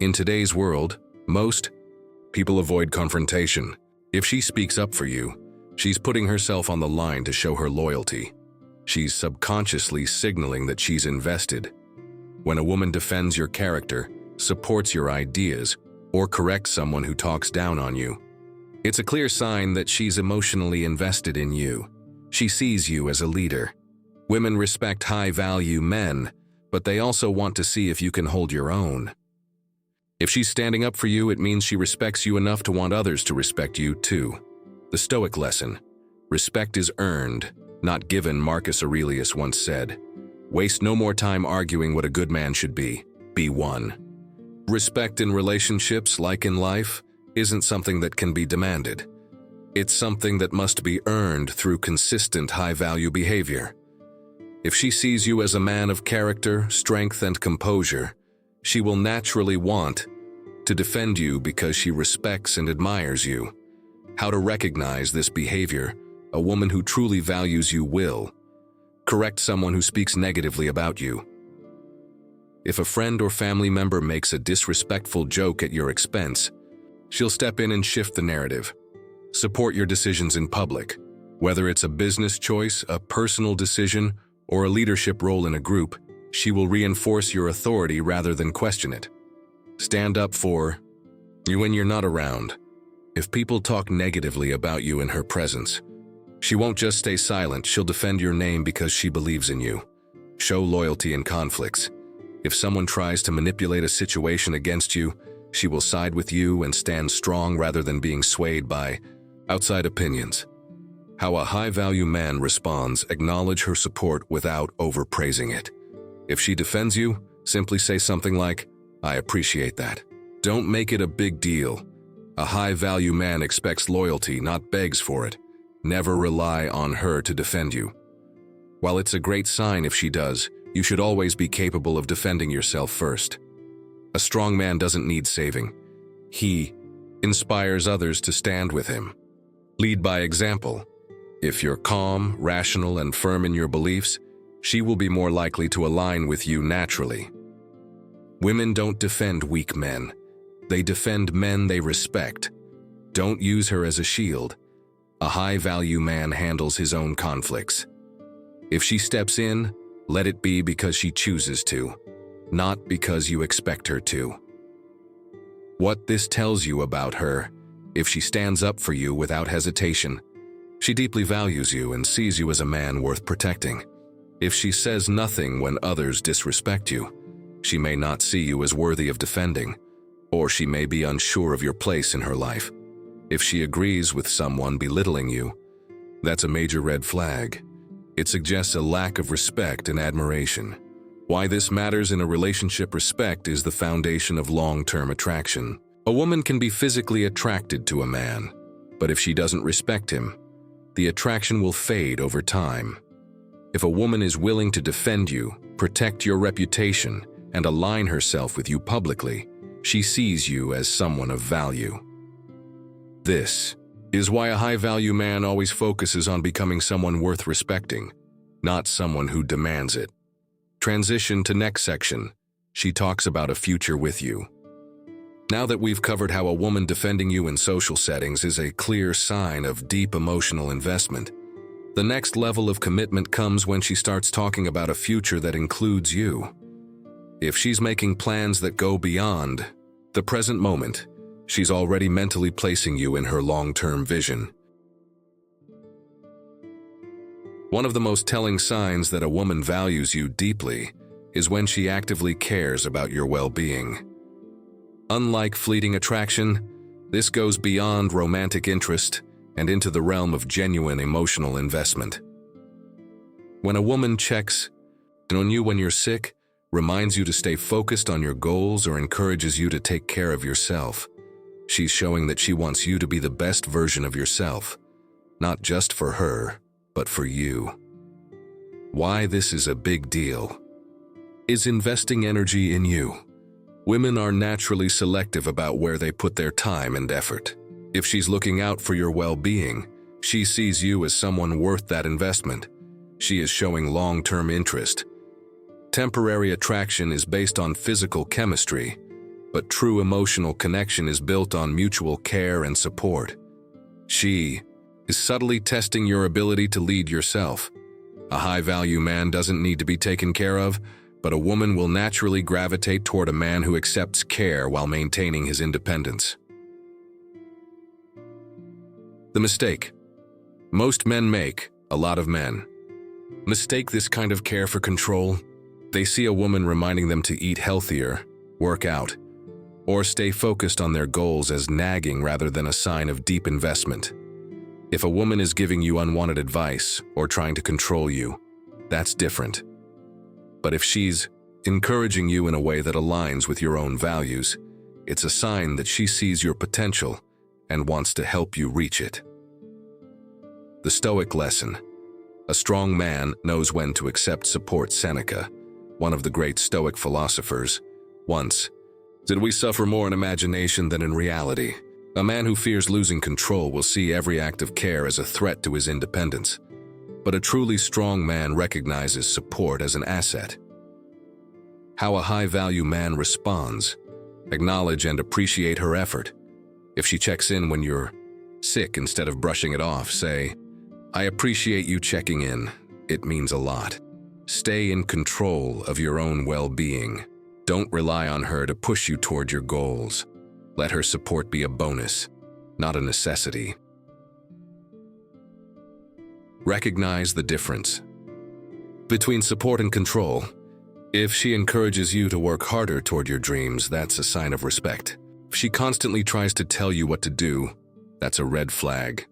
In today's world, most people avoid confrontation. If she speaks up for you, she's putting herself on the line to show her loyalty. She's subconsciously signaling that she's invested. When a woman defends your character, supports your ideas, or corrects someone who talks down on you, it's a clear sign that she's emotionally invested in you. She sees you as a leader. Women respect high-value men, but they also want to see if you can hold your own. If she's standing up for you, it means she respects you enough to want others to respect you too. The Stoic lesson: respect is earned, not given, Marcus Aurelius once said. Waste no more time arguing what a good man should be. Be one. Respect in relationships, like in life, isn't something that can be demanded. It's something that must be earned through consistent high-value behavior. If she sees you as a man of character, strength, and composure, she will naturally want to defend you because she respects and admires you. How to recognize this behavior? A woman who truly values you will correct someone who speaks negatively about you. If a friend or family member makes a disrespectful joke at your expense, she'll step in and shift the narrative. Support your decisions in public. Whether it's a business choice, a personal decision, or a leadership role in a group, she will reinforce your authority rather than question it. Stand up for you when you're not around. If people talk negatively about you in her presence, she won't just stay silent, she'll defend your name because she believes in you. Show loyalty in conflicts. If someone tries to manipulate a situation against you, she will side with you and stand strong rather than being swayed by outside opinions. How a high-value man responds: acknowledge her support without overpraising it. If she defends you, simply say something like, "I appreciate that." Don't make it a big deal. A high-value man expects loyalty, not begs for it. Never rely on her to defend you. While it's a great sign if she does, you should always be capable of defending yourself first. A strong man doesn't need saving. He inspires others to stand with him. Lead by example. If you're calm, rational, and firm in your beliefs, she will be more likely to align with you naturally. Women don't defend weak men. They defend men they respect. Don't use her as a shield. A high-value man handles his own conflicts. If she steps in, let it be because she chooses to, not because you expect her to. What this tells you about her: if she stands up for you without hesitation, she deeply values you and sees you as a man worth protecting. If she says nothing when others disrespect you, she may not see you as worthy of defending, or she may be unsure of your place in her life. If she agrees with someone belittling you, that's a major red flag. It suggests a lack of respect and admiration. Why this matters in a relationship: respect is the foundation of long-term attraction. A woman can be physically attracted to a man, but if she doesn't respect him, the attraction will fade over time. If a woman is willing to defend you, protect your reputation, and align herself with you publicly, she sees you as someone of value. This is why a high-value man always focuses on becoming someone worth respecting, not someone who demands it. Transition to next section. She talks about a future with you. Now that we've covered how a woman defending you in social settings is a clear sign of deep emotional investment, the next level of commitment comes when she starts talking about a future that includes you. If she's making plans that go beyond the present moment, she's already mentally placing you in her long-term vision. One of the most telling signs that a woman values you deeply is when she actively cares about your well-being. Unlike fleeting attraction, this goes beyond romantic interest and into the realm of genuine emotional investment. When a woman checks on you when you're sick, reminds you to stay focused on your goals, or encourages you to take care of yourself, she's showing that she wants you to be the best version of yourself, not just for her, but for you. Why this is a big deal is investing energy in you. Women are naturally selective about where they put their time and effort. If she's looking out for your well-being, she sees you as someone worth that investment. She is showing long-term interest. Temporary attraction is based on physical chemistry, but true emotional connection is built on mutual care and support. She is subtly testing your ability to lead yourself. A high-value man doesn't need to be taken care of, but a woman will naturally gravitate toward a man who accepts care while maintaining his independence. The mistake most men make, a lot of men, mistake this kind of care for control. They see a woman reminding them to eat healthier, work out, or stay focused on their goals as nagging rather than a sign of deep investment. If a woman is giving you unwanted advice or trying to control you, that's different. But if she's encouraging you in a way that aligns with your own values, it's a sign that she sees your potential and wants to help you reach it. The Stoic lesson. A strong man knows when to accept support. Seneca, one of the great Stoic philosophers, once said, "We suffer more in imagination than in reality." A man who fears losing control will see every act of care as a threat to his independence. But a truly strong man recognizes support as an asset. How a high-value man responds. Acknowledge and appreciate her effort. If she checks in when you're sick instead of brushing it off, say, "I appreciate you checking in. It means a lot." Stay in control of your own well-being. Don't rely on her to push you toward your goals. Let her support be a bonus, not a necessity. Recognize the difference between support and control. If she encourages you to work harder toward your dreams, that's a sign of respect. If she constantly tries to tell you what to do, that's a red flag.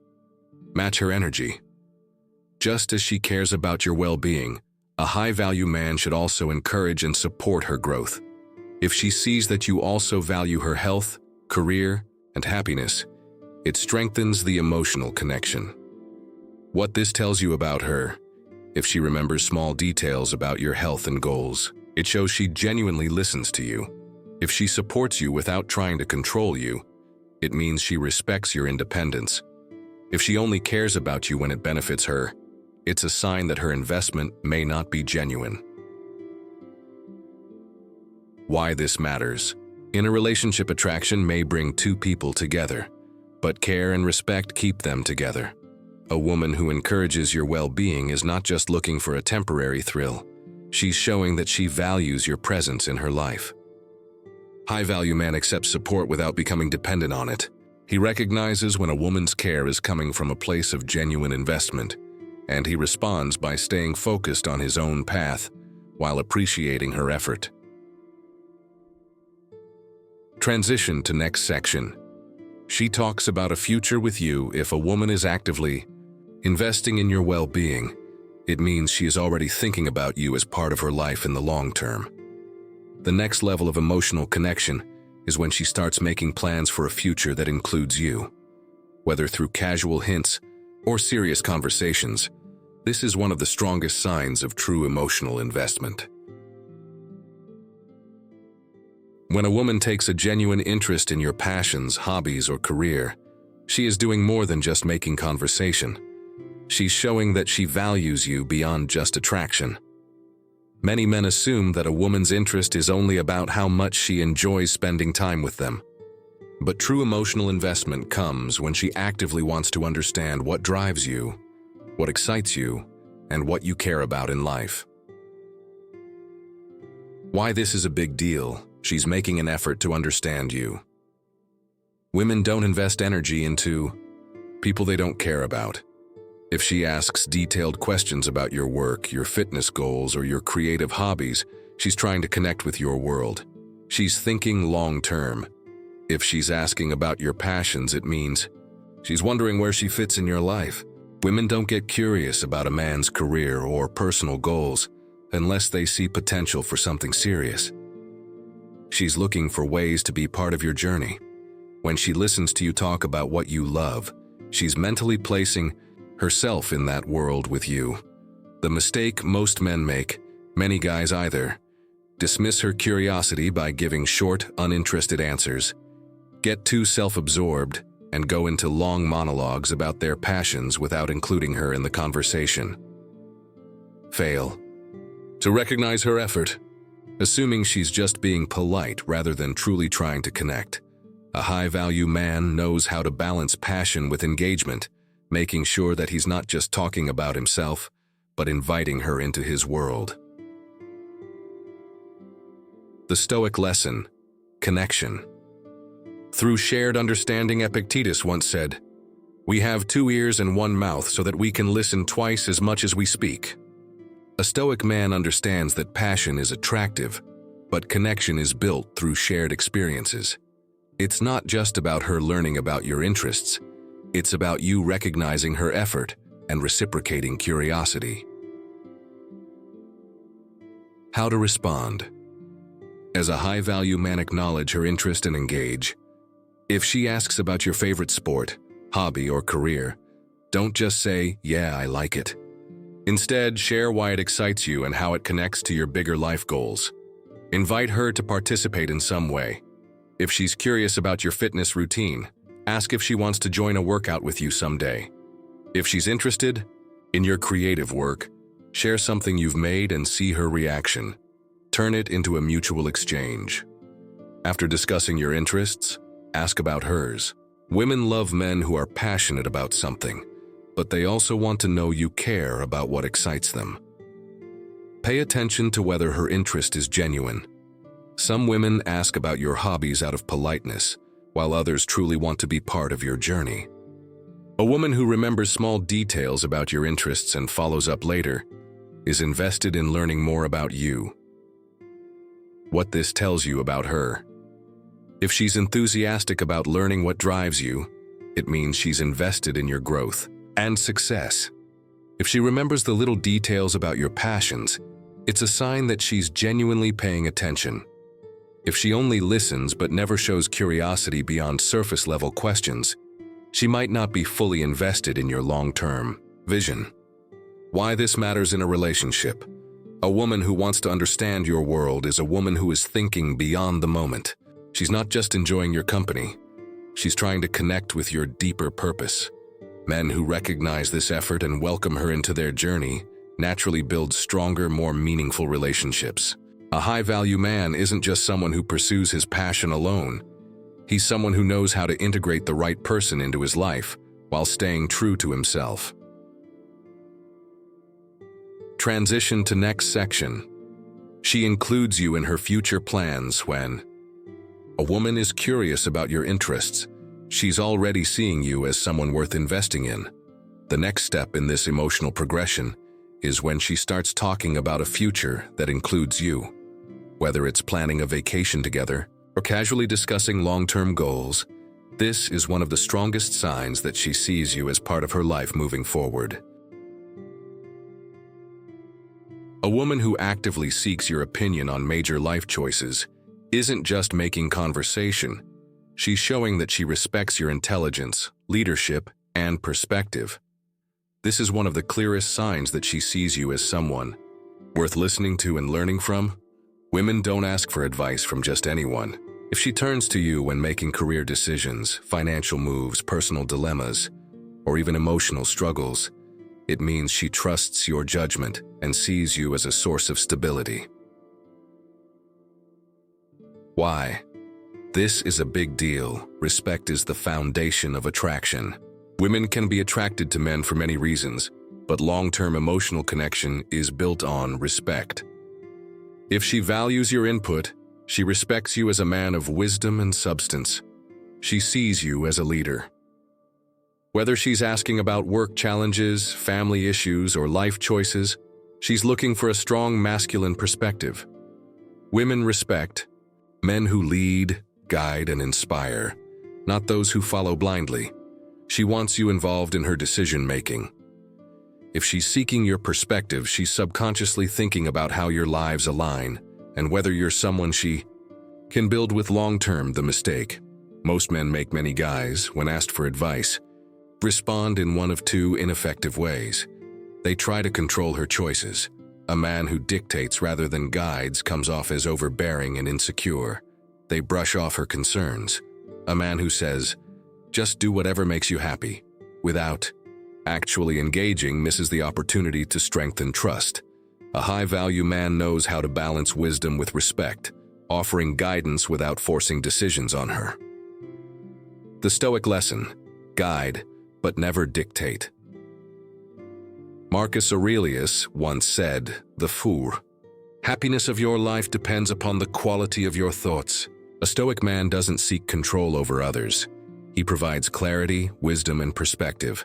Match her energy. Just as she cares about your well-being, a high-value man should also encourage and support her growth. If she sees that you also value her health, career, and happiness, it strengthens the emotional connection. What this tells you about her. If she remembers small details about your health and goals, it shows she genuinely listens to you. If she supports you without trying to control you, it means she respects your independence. If she only cares about you when it benefits her, it's a sign that her investment may not be genuine. Why this matters. In a relationship, attraction may bring two people together, but care and respect keep them together. A woman who encourages your well-being is not just looking for a temporary thrill. She's showing that she values your presence in her life. High-value man accepts support without becoming dependent on it. He recognizes when a woman's care is coming from a place of genuine investment, and he responds by staying focused on his own path while appreciating her effort. Transition to next section. She talks about a future with you. If a woman is actively investing in your well-being, it means she is already thinking about you as part of her life in the long term. The next level of emotional connection is when she starts making plans for a future that includes you. Whether through casual hints or serious conversations, this is one of the strongest signs of true emotional investment. When a woman takes a genuine interest in your passions, hobbies, or career, she is doing more than just making conversation. She's showing that she values you beyond just attraction. Many men assume that a woman's interest is only about how much she enjoys spending time with them. But true emotional investment comes when she actively wants to understand what drives you, what excites you, and what you care about in life. Why this is a big deal. She's making an effort to understand you. Women don't invest energy into people they don't care about. If she asks detailed questions about your work, your fitness goals, or your creative hobbies, she's trying to connect with your world. She's thinking long-term. If she's asking about your passions, it means she's wondering where she fits in your life. Women don't get curious about a man's career or personal goals unless they see potential for something serious. She's looking for ways to be part of your journey. When she listens to you talk about what you love, she's mentally placing herself in that world with you. The mistake most men make, many guys either, dismiss her curiosity by giving short, uninterested answers, get too self-absorbed, and go into long monologues about their passions without including her in the conversation. Fail. To recognize her effort, assuming she's just being polite rather than truly trying to connect. A high-value man knows how to balance passion with engagement, making sure that he's not just talking about himself, but inviting her into his world. The Stoic lesson, connection. Through shared understanding, Epictetus once said, "We have 2 ears and 1 mouth so that we can listen twice as much as we speak." A Stoic man understands that passion is attractive, but connection is built through shared experiences. It's not just about her learning about your interests. It's about you recognizing her effort and reciprocating curiosity. How to respond. As a high-value man, acknowledge her interest and engage. If she asks about your favorite sport, hobby, or career, don't just say, "Yeah, I like it." Instead, share why it excites you and how it connects to your bigger life goals. Invite her to participate in some way. If she's curious about your fitness routine, ask if she wants to join a workout with you someday. If she's interested in your creative work, share something you've made and see her reaction. Turn it into a mutual exchange. After discussing your interests, ask about hers. Women love men who are passionate about something, but they also want to know you care about what excites them. Pay attention to whether her interest is genuine. Some women ask about your hobbies out of politeness, while others truly want to be part of your journey. A woman who remembers small details about your interests and follows up later is invested in learning more about you. What this tells you about her. If she's enthusiastic about learning what drives you, it means she's invested in your growth and success. If she remembers the little details about your passions, it's a sign that she's genuinely paying attention. If she only listens but never shows curiosity beyond surface-level questions, she might not be fully invested in your long-term vision. Why this matters in a relationship. A woman who wants to understand your world is a woman who is thinking beyond the moment. She's not just enjoying your company. She's trying to connect with your deeper purpose. Men who recognize this effort and welcome her into their journey naturally build stronger, more meaningful relationships. A high-value man isn't just someone who pursues his passion alone. He's someone who knows how to integrate the right person into his life while staying true to himself. Transition to next section. She includes you in her future plans when a woman is curious about your interests. She's already seeing you as someone worth investing in. The next step in this emotional progression is when she starts talking about a future that includes you. Whether it's planning a vacation together or casually discussing long-term goals, this is one of the strongest signs that she sees you as part of her life moving forward. A woman who actively seeks your opinion on major life choices isn't just making conversation. She's showing that she respects your intelligence, leadership, and perspective. This is one of the clearest signs that she sees you as someone worth listening to and learning from. Women don't ask for advice from just anyone. If she turns to you when making career decisions, financial moves, personal dilemmas, or even emotional struggles, it means she trusts your judgment and sees you as a source of stability. Why? This is a big deal. Respect is the foundation of attraction. Women can be attracted to men for many reasons, but long-term emotional connection is built on respect. If she values your input, she respects you as a man of wisdom and substance. She sees you as a leader. Whether she's asking about work challenges, family issues, or life choices, she's looking for a strong masculine perspective. Women respect men who lead, guide, and inspire, not those who follow blindly. She wants you involved in her decision-making. If she's seeking your perspective, she's subconsciously thinking about how your lives align and whether you're someone she can build with long-term. The mistake most men make, many guys, when asked for advice, respond in one of two ineffective ways. They try to control her choices. A man who dictates rather than guides comes off as overbearing and insecure. They brush off her concerns. A man who says, "Just do whatever makes you happy," without actually engaging, misses the opportunity to strengthen trust. A high-value man knows how to balance wisdom with respect, offering guidance without forcing decisions on her. The Stoic lesson: guide, but never dictate. Marcus Aurelius once said, "The happiness of your life depends upon the quality of your thoughts." A Stoic man doesn't seek control over others. He provides clarity, wisdom, and perspective,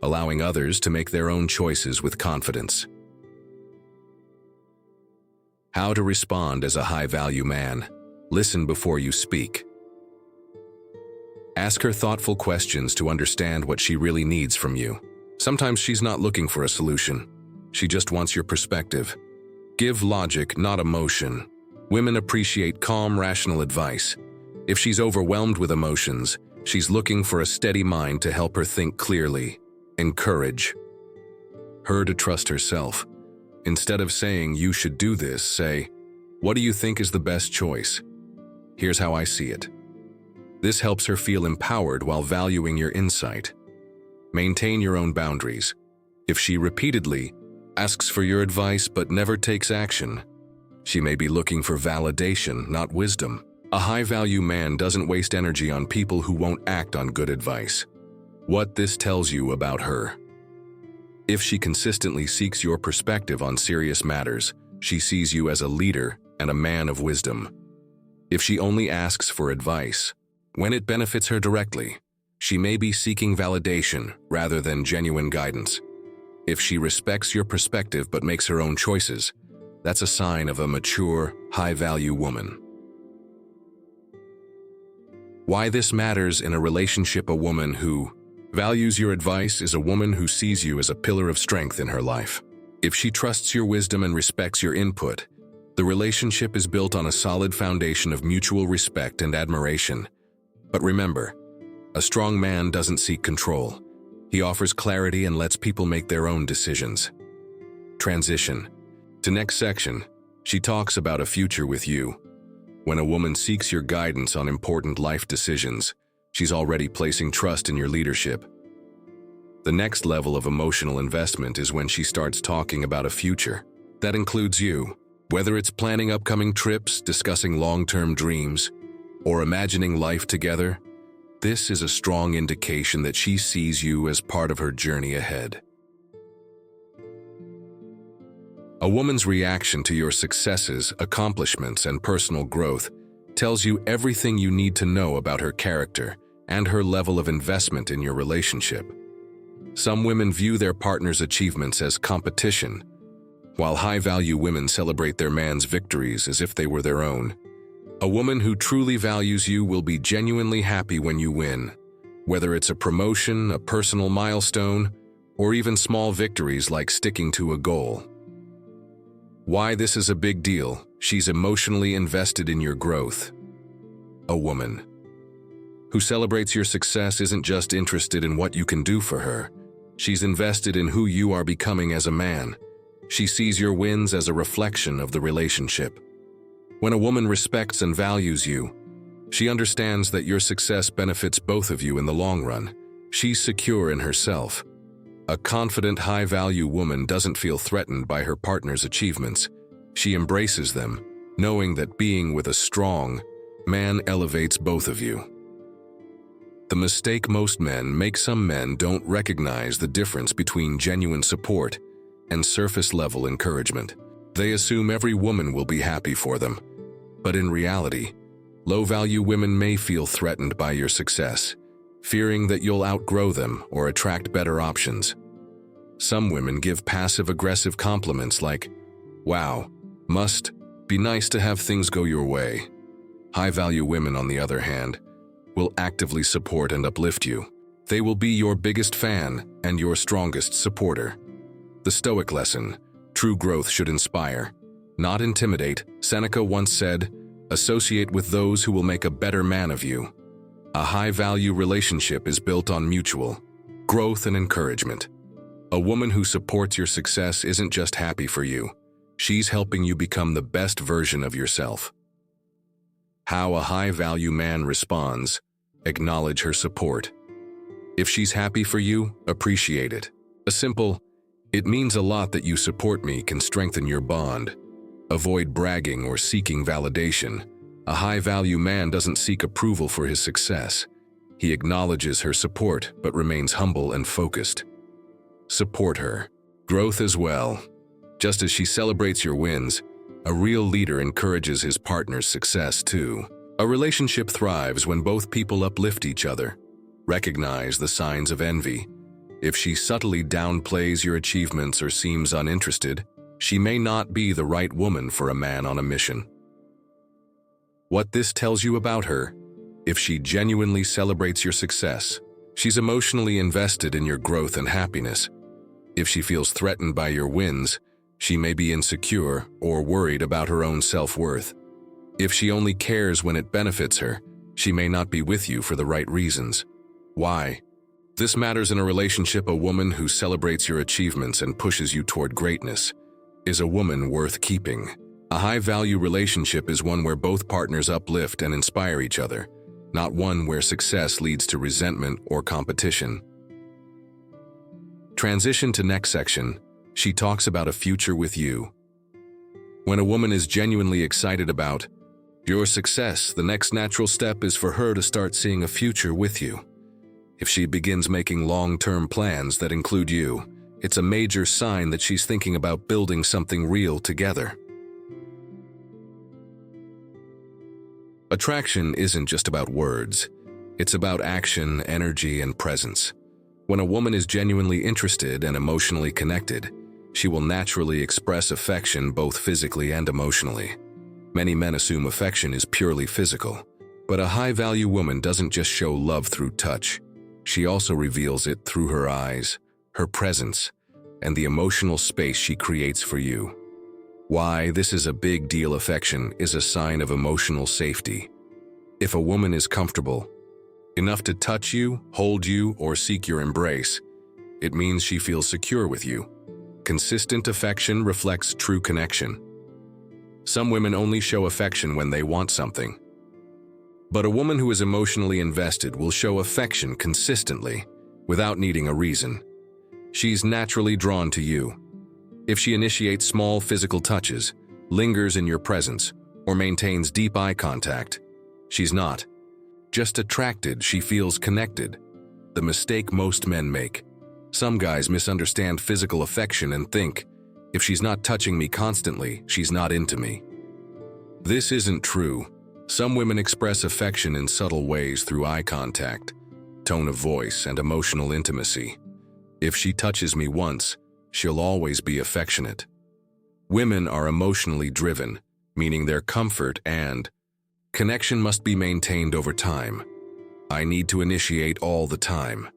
allowing others to make their own choices with confidence. How to respond as a high-value man. Listen before you speak. Ask her thoughtful questions to understand what she really needs from you. Sometimes she's not looking for a solution. She just wants your perspective. Give logic, not emotion. Women appreciate calm, rational advice. If she's overwhelmed with emotions, she's looking for a steady mind to help her think clearly. Encourage her to trust herself. Instead of saying, "You should do this," say, "What do you think is the best choice? Here's how I see it." This helps her feel empowered while valuing your insight. Maintain your own boundaries. If she repeatedly asks for your advice but never takes action, she may be looking for validation, not wisdom. A high-value man doesn't waste energy on people who won't act on good advice. What this tells you about her. If she consistently seeks your perspective on serious matters, she sees you as a leader and a man of wisdom. If she only asks for advice when it benefits her directly, she may be seeking validation rather than genuine guidance. If she respects your perspective but makes her own choices, that's a sign of a mature, high-value woman. Why this matters in a relationship. A woman who values your advice is a woman who sees you as a pillar of strength in her life. If she trusts your wisdom and respects your input, the relationship is built on a solid foundation of mutual respect and admiration. But remember, a strong man doesn't seek control. He offers clarity and lets people make their own decisions. Transition. To next section, she talks about a future with you. When a woman seeks your guidance on important life decisions, she's already placing trust in your leadership. The next level of emotional investment is when she starts talking about a future. That includes you, whether it's planning upcoming trips, discussing long-term dreams, or imagining life together. This is a strong indication that she sees you as part of her journey ahead. A woman's reaction to your successes, accomplishments, and personal growth tells you everything you need to know about her character and her level of investment in your relationship. Some women view their partner's achievements as competition, while high-value women celebrate their man's victories as if they were their own. A woman who truly values you will be genuinely happy when you win, whether it's a promotion, a personal milestone, or even small victories like sticking to a goal. Why this is a big deal: she's emotionally invested in your growth. A woman who celebrates your success isn't just interested in what you can do for her. She's invested in who you are becoming as a man. She sees your wins as a reflection of the relationship. When a woman respects and values you, she understands that your success benefits both of you in the long run. She's secure in herself. A confident, high-value woman doesn't feel threatened by her partner's achievements. She embraces them, knowing that being with a strong man elevates both of you. The mistake most men make: some men don't recognize the difference between genuine support and surface-level encouragement. They assume every woman will be happy for them. But in reality, low-value women may feel threatened by your success, fearing that you'll outgrow them or attract better options. Some women give passive-aggressive compliments like, "Wow, must be nice to have things go your way." High-value women, on the other hand, will actively support and uplift you. They will be your biggest fan and your strongest supporter. The Stoic lesson: true growth should inspire, not intimidate. Seneca once said, "Associate with those who will make a better man of you." A high-value relationship is built on mutual growth and encouragement. A woman who supports your success isn't just happy for you. She's helping you become the best version of yourself. How a high-value man responds: acknowledge her support. If she's happy for you, appreciate it. A simple, "It means a lot that you support me," can strengthen your bond. Avoid bragging or seeking validation. A high-value man doesn't seek approval for his success. He acknowledges her support but remains humble and focused. Support her growth as well. Just as she celebrates your wins, a real leader encourages his partner's success too. A relationship thrives when both people uplift each other. Recognize the signs of envy. If she subtly downplays your achievements or seems uninterested, she may not be the right woman for a man on a mission. What this tells you about her: If she genuinely celebrates your success, she's emotionally invested in your growth and happiness. If she feels threatened by your wins, she may be insecure or worried about her own self-worth. If she only cares when it benefits her, she may not be with you for the right reasons. Why? This matters in a relationship. A woman who celebrates your achievements and pushes you toward greatness is a woman worth keeping. A high-value relationship is one where both partners uplift and inspire each other, not one where success leads to resentment or competition. Transition to next section. She talks about a future with you. When a woman is genuinely excited about your success, the next natural step is for her to start seeing a future with you. If she begins making long-term plans that include you, it's a major sign that she's thinking about building something real together. Attraction isn't just about words. It's about action, energy, and presence. When a woman is genuinely interested and emotionally connected, she will naturally express affection both physically and emotionally. Many men assume affection is purely physical, but a high-value woman doesn't just show love through touch. She also reveals it through her eyes, her presence, and the emotional space she creates for you. Why this is a big deal. Affection is a sign of emotional safety. If a woman is comfortable enough to touch you, hold you, or seek your embrace, it means she feels secure with you. Consistent affection reflects true connection. Some women only show affection when they want something. But a woman who is emotionally invested will show affection consistently, without needing a reason. She's naturally drawn to you. If she initiates small physical touches, lingers in your presence, or maintains deep eye contact, she's not just attracted, she feels connected. The mistake most men make. Some guys misunderstand physical affection and think, if she's not touching me constantly, she's not into me. This isn't true. Some women express affection in subtle ways through eye contact, tone of voice, and emotional intimacy. If she touches me once, she'll always be affectionate. Women are emotionally driven, meaning their comfort and connection must be maintained over time. I need to initiate all the time.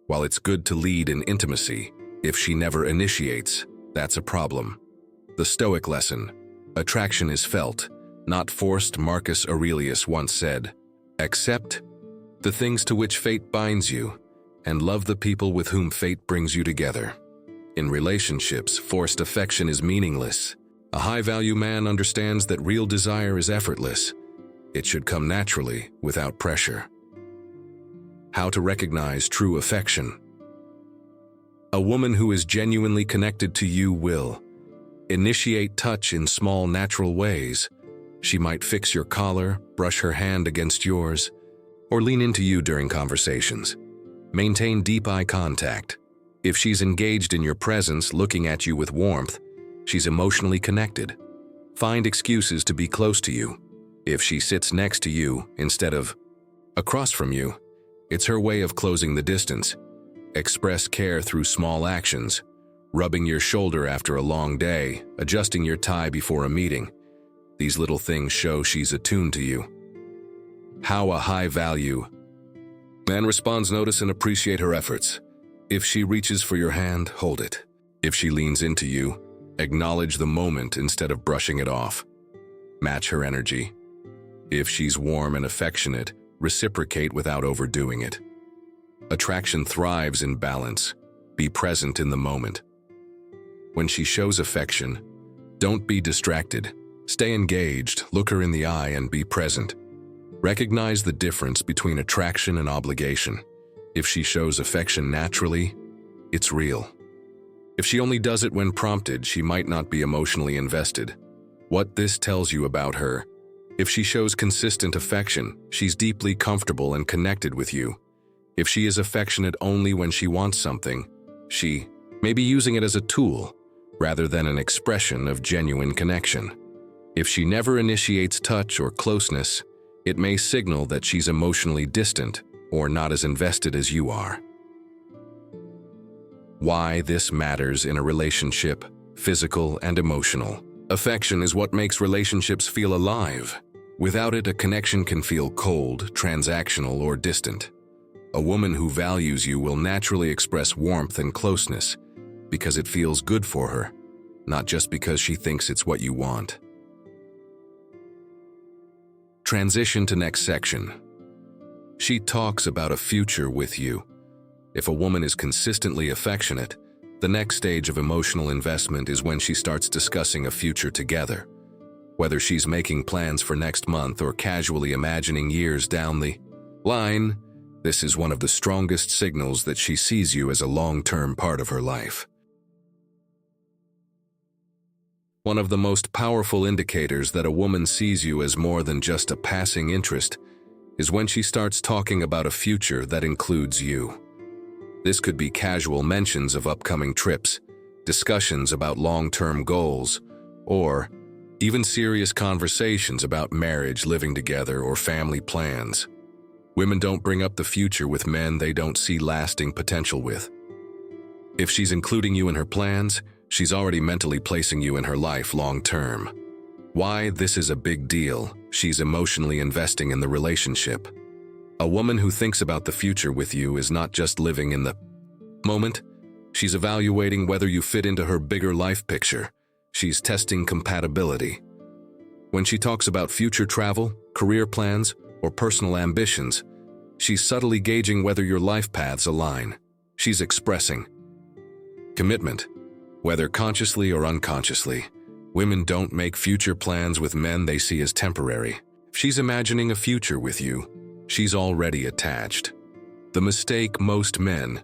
While it's good to lead in intimacy, if she never initiates, that's a problem. The Stoic lesson: attraction is felt, not forced. Marcus Aurelius once said, "Accept the things to which fate binds you, and love the people with whom fate brings you together." In relationships, forced affection is meaningless. A high-value man understands that real desire is effortless. It should come naturally, without pressure. How to recognize true affection. A woman who is genuinely connected to you will initiate touch in small, natural ways. She might fix your collar, brush her hand against yours, or lean into you during conversations. Maintain deep eye contact. If she's engaged in your presence, looking at you with warmth, she's emotionally connected. Find excuses to be close to you. If she sits next to you instead of across from you, it's her way of closing the distance. Express care through small actions, rubbing your shoulder after a long day, adjusting your tie before a meeting. These little things show she's attuned to you. How a high-value man responds: notice and appreciate her efforts. If she reaches for your hand, hold it. If she leans into you, acknowledge the moment instead of brushing it off. Match her energy. If she's warm and affectionate, reciprocate without overdoing it. Attraction thrives in balance. Be present in the moment. When she shows affection, don't be distracted. Stay engaged, look her in the eye, and be present. Recognize the difference between attraction and obligation. If she shows affection naturally, it's real. If she only does it when prompted, she might not be emotionally invested. What this tells you about her: if she shows consistent affection, she's deeply comfortable and connected with you. If she is affectionate only when she wants something, she may be using it as a tool rather than an expression of genuine connection. If she never initiates touch or closeness, it may signal that she's emotionally distant or not as invested as you are. Why this matters in a relationship: physical and emotional. Affection is what makes relationships feel alive. Without it, a connection can feel cold, transactional, or distant. A woman who values you will naturally express warmth and closeness because it feels good for her, not just because she thinks it's what you want. Transition to next section. She talks about a future with you. If a woman is consistently affectionate, the next stage of emotional investment is when she starts discussing a future together. Whether she's making plans for next month or casually imagining years down the line, this is one of the strongest signals that she sees you as a long-term part of her life. One of the most powerful indicators that a woman sees you as more than just a passing interest is when she starts talking about a future that includes you. This could be casual mentions of upcoming trips, discussions about long-term goals, or even serious conversations about marriage, living together, or family plans. Women don't bring up the future with men they don't see lasting potential with. If she's including you in her plans, she's already mentally placing you in her life long-term. Why this is a big deal: she's emotionally investing in the relationship. A woman who thinks about the future with you is not just living in the moment, she's evaluating whether you fit into her bigger life picture. She's testing compatibility. When she talks about future travel, career plans, or personal ambitions, she's subtly gauging whether your life paths align. She's expressing commitment. Whether consciously or unconsciously, women don't make future plans with men they see as temporary. If she's imagining a future with you, she's already attached. The mistake most men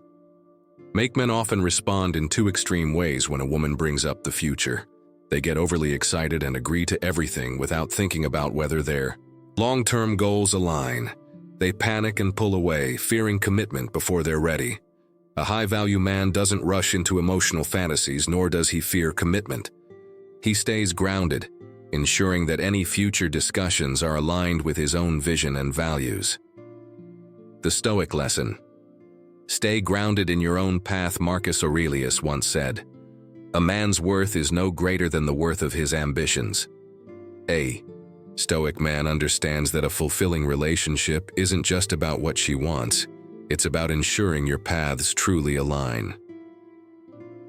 make: men often respond in two extreme ways when a woman brings up the future. They get overly excited and agree to everything without thinking about whether their long-term goals align. They panic and pull away, fearing commitment before they're ready. A high-value man doesn't rush into emotional fantasies, nor does he fear commitment. He stays grounded, ensuring that any future discussions are aligned with his own vision and values. The Stoic lesson. Stay grounded in your own path. Marcus Aurelius once said, "A man's worth is no greater than the worth of his ambitions." A Stoic man understands that a fulfilling relationship isn't just about what she wants, it's about ensuring your paths truly align.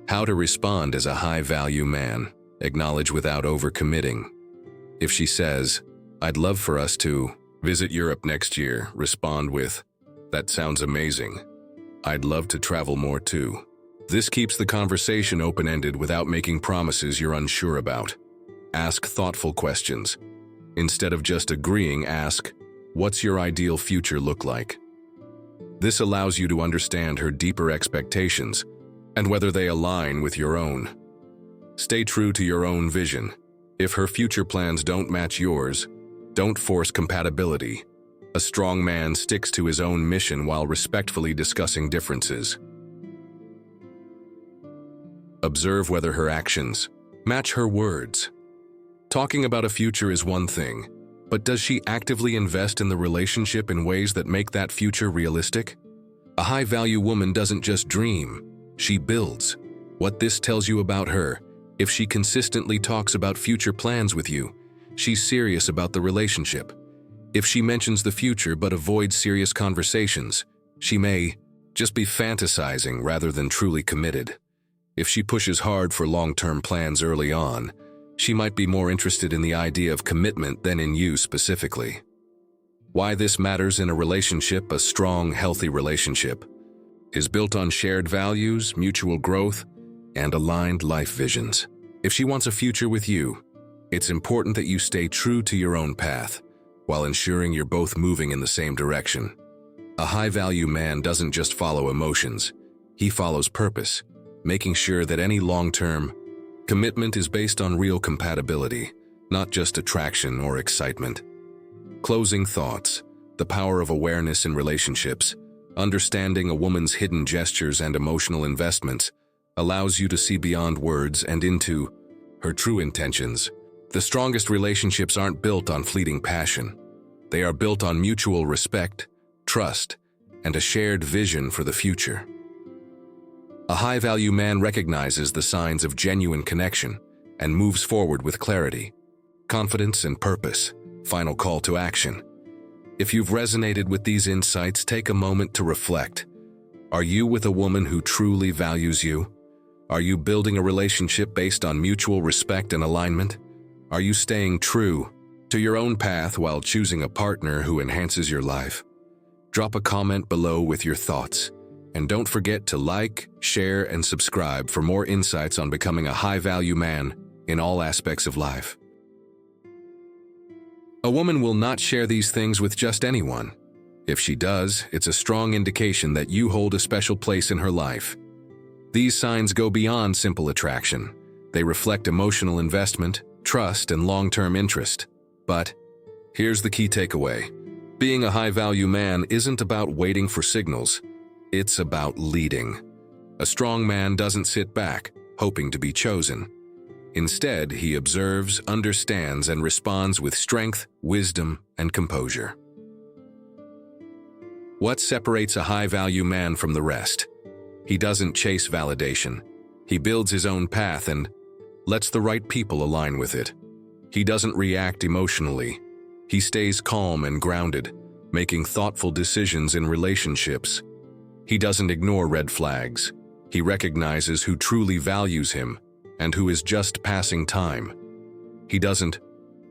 How to respond as a high-value man. Acknowledge without overcommitting. If she says, "I'd love for us to visit Europe next year," respond with, "That sounds amazing. I'd love to travel more too." This keeps the conversation open-ended without making promises you're unsure about. Ask thoughtful questions. Instead of just agreeing, ask, "What's your ideal future look like?" This allows you to understand her deeper expectations and whether they align with your own. Stay true to your own vision. If her future plans don't match yours, don't force compatibility. A strong man sticks to his own mission while respectfully discussing differences. Observe whether her actions match her words. Talking about a future is one thing, but does she actively invest in the relationship in ways that make that future realistic? A high-value woman doesn't just dream, she builds. What this tells you about her: if she consistently talks about future plans with you, she's serious about the relationship. If she mentions the future but avoids serious conversations, she may just be fantasizing rather than truly committed. If she pushes hard for long-term plans early on, she might be more interested in the idea of commitment than in you specifically. Why this matters in a relationship: a strong, healthy relationship is built on shared values, mutual growth, and aligned life visions. If she wants a future with you, it's important that you stay true to your own path, while ensuring you're both moving in the same direction. A high-value man doesn't just follow emotions, he follows purpose, making sure that any long-term commitment is based on real compatibility, not just attraction or excitement. Closing thoughts. The power of awareness in relationships. Understanding a woman's hidden gestures and emotional investments allows you to see beyond words and into her true intentions. The strongest relationships aren't built on fleeting passion. They are built on mutual respect, trust, and a shared vision for the future. A high-value man recognizes the signs of genuine connection and moves forward with clarity, confidence, and purpose, final call to action. If you've resonated with these insights, take a moment to reflect. Are you with a woman who truly values you? Are you building a relationship based on mutual respect and alignment? Are you staying true to your own path while choosing a partner who enhances your life? Drop a comment below with your thoughts. And don't forget to like, share, and subscribe for more insights on becoming a high-value man in all aspects of life. A woman will not share these things with just anyone. If she does, it's a strong indication that you hold a special place in her life. These signs go beyond simple attraction. They reflect emotional investment, trust, and long-term interest. But here's the key takeaway. Being a high-value man isn't about waiting for signals. It's about leading. A strong man doesn't sit back, hoping to be chosen. Instead, he observes, understands, and responds with strength, wisdom, and composure. What separates a high-value man from the rest? He doesn't chase validation. He builds his own path and lets the right people align with it. He doesn't react emotionally. He stays calm and grounded, making thoughtful decisions in relationships. He doesn't ignore red flags. He recognizes who truly values him and who is just passing time. He doesn't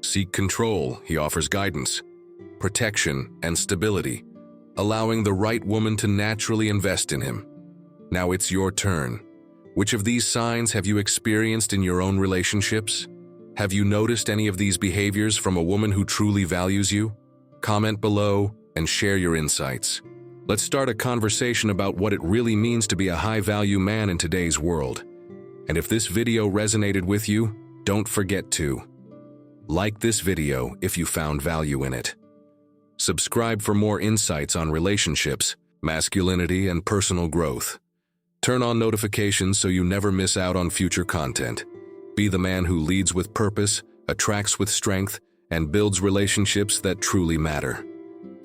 seek control. He offers guidance, protection, and stability, allowing the right woman to naturally invest in him. Now it's your turn. Which of these signs have you experienced in your own relationships? Have you noticed any of these behaviors from a woman who truly values you? Comment below and share your insights. Let's start a conversation about what it really means to be a high-value man in today's world. And if this video resonated with you, don't forget to like this video if you found value in it. Subscribe for more insights on relationships, masculinity, and personal growth. Turn on notifications so you never miss out on future content. Be the man who leads with purpose, attracts with strength, and builds relationships that truly matter.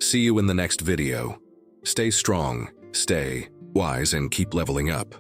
See you in the next video. Stay strong, stay wise, and keep leveling up.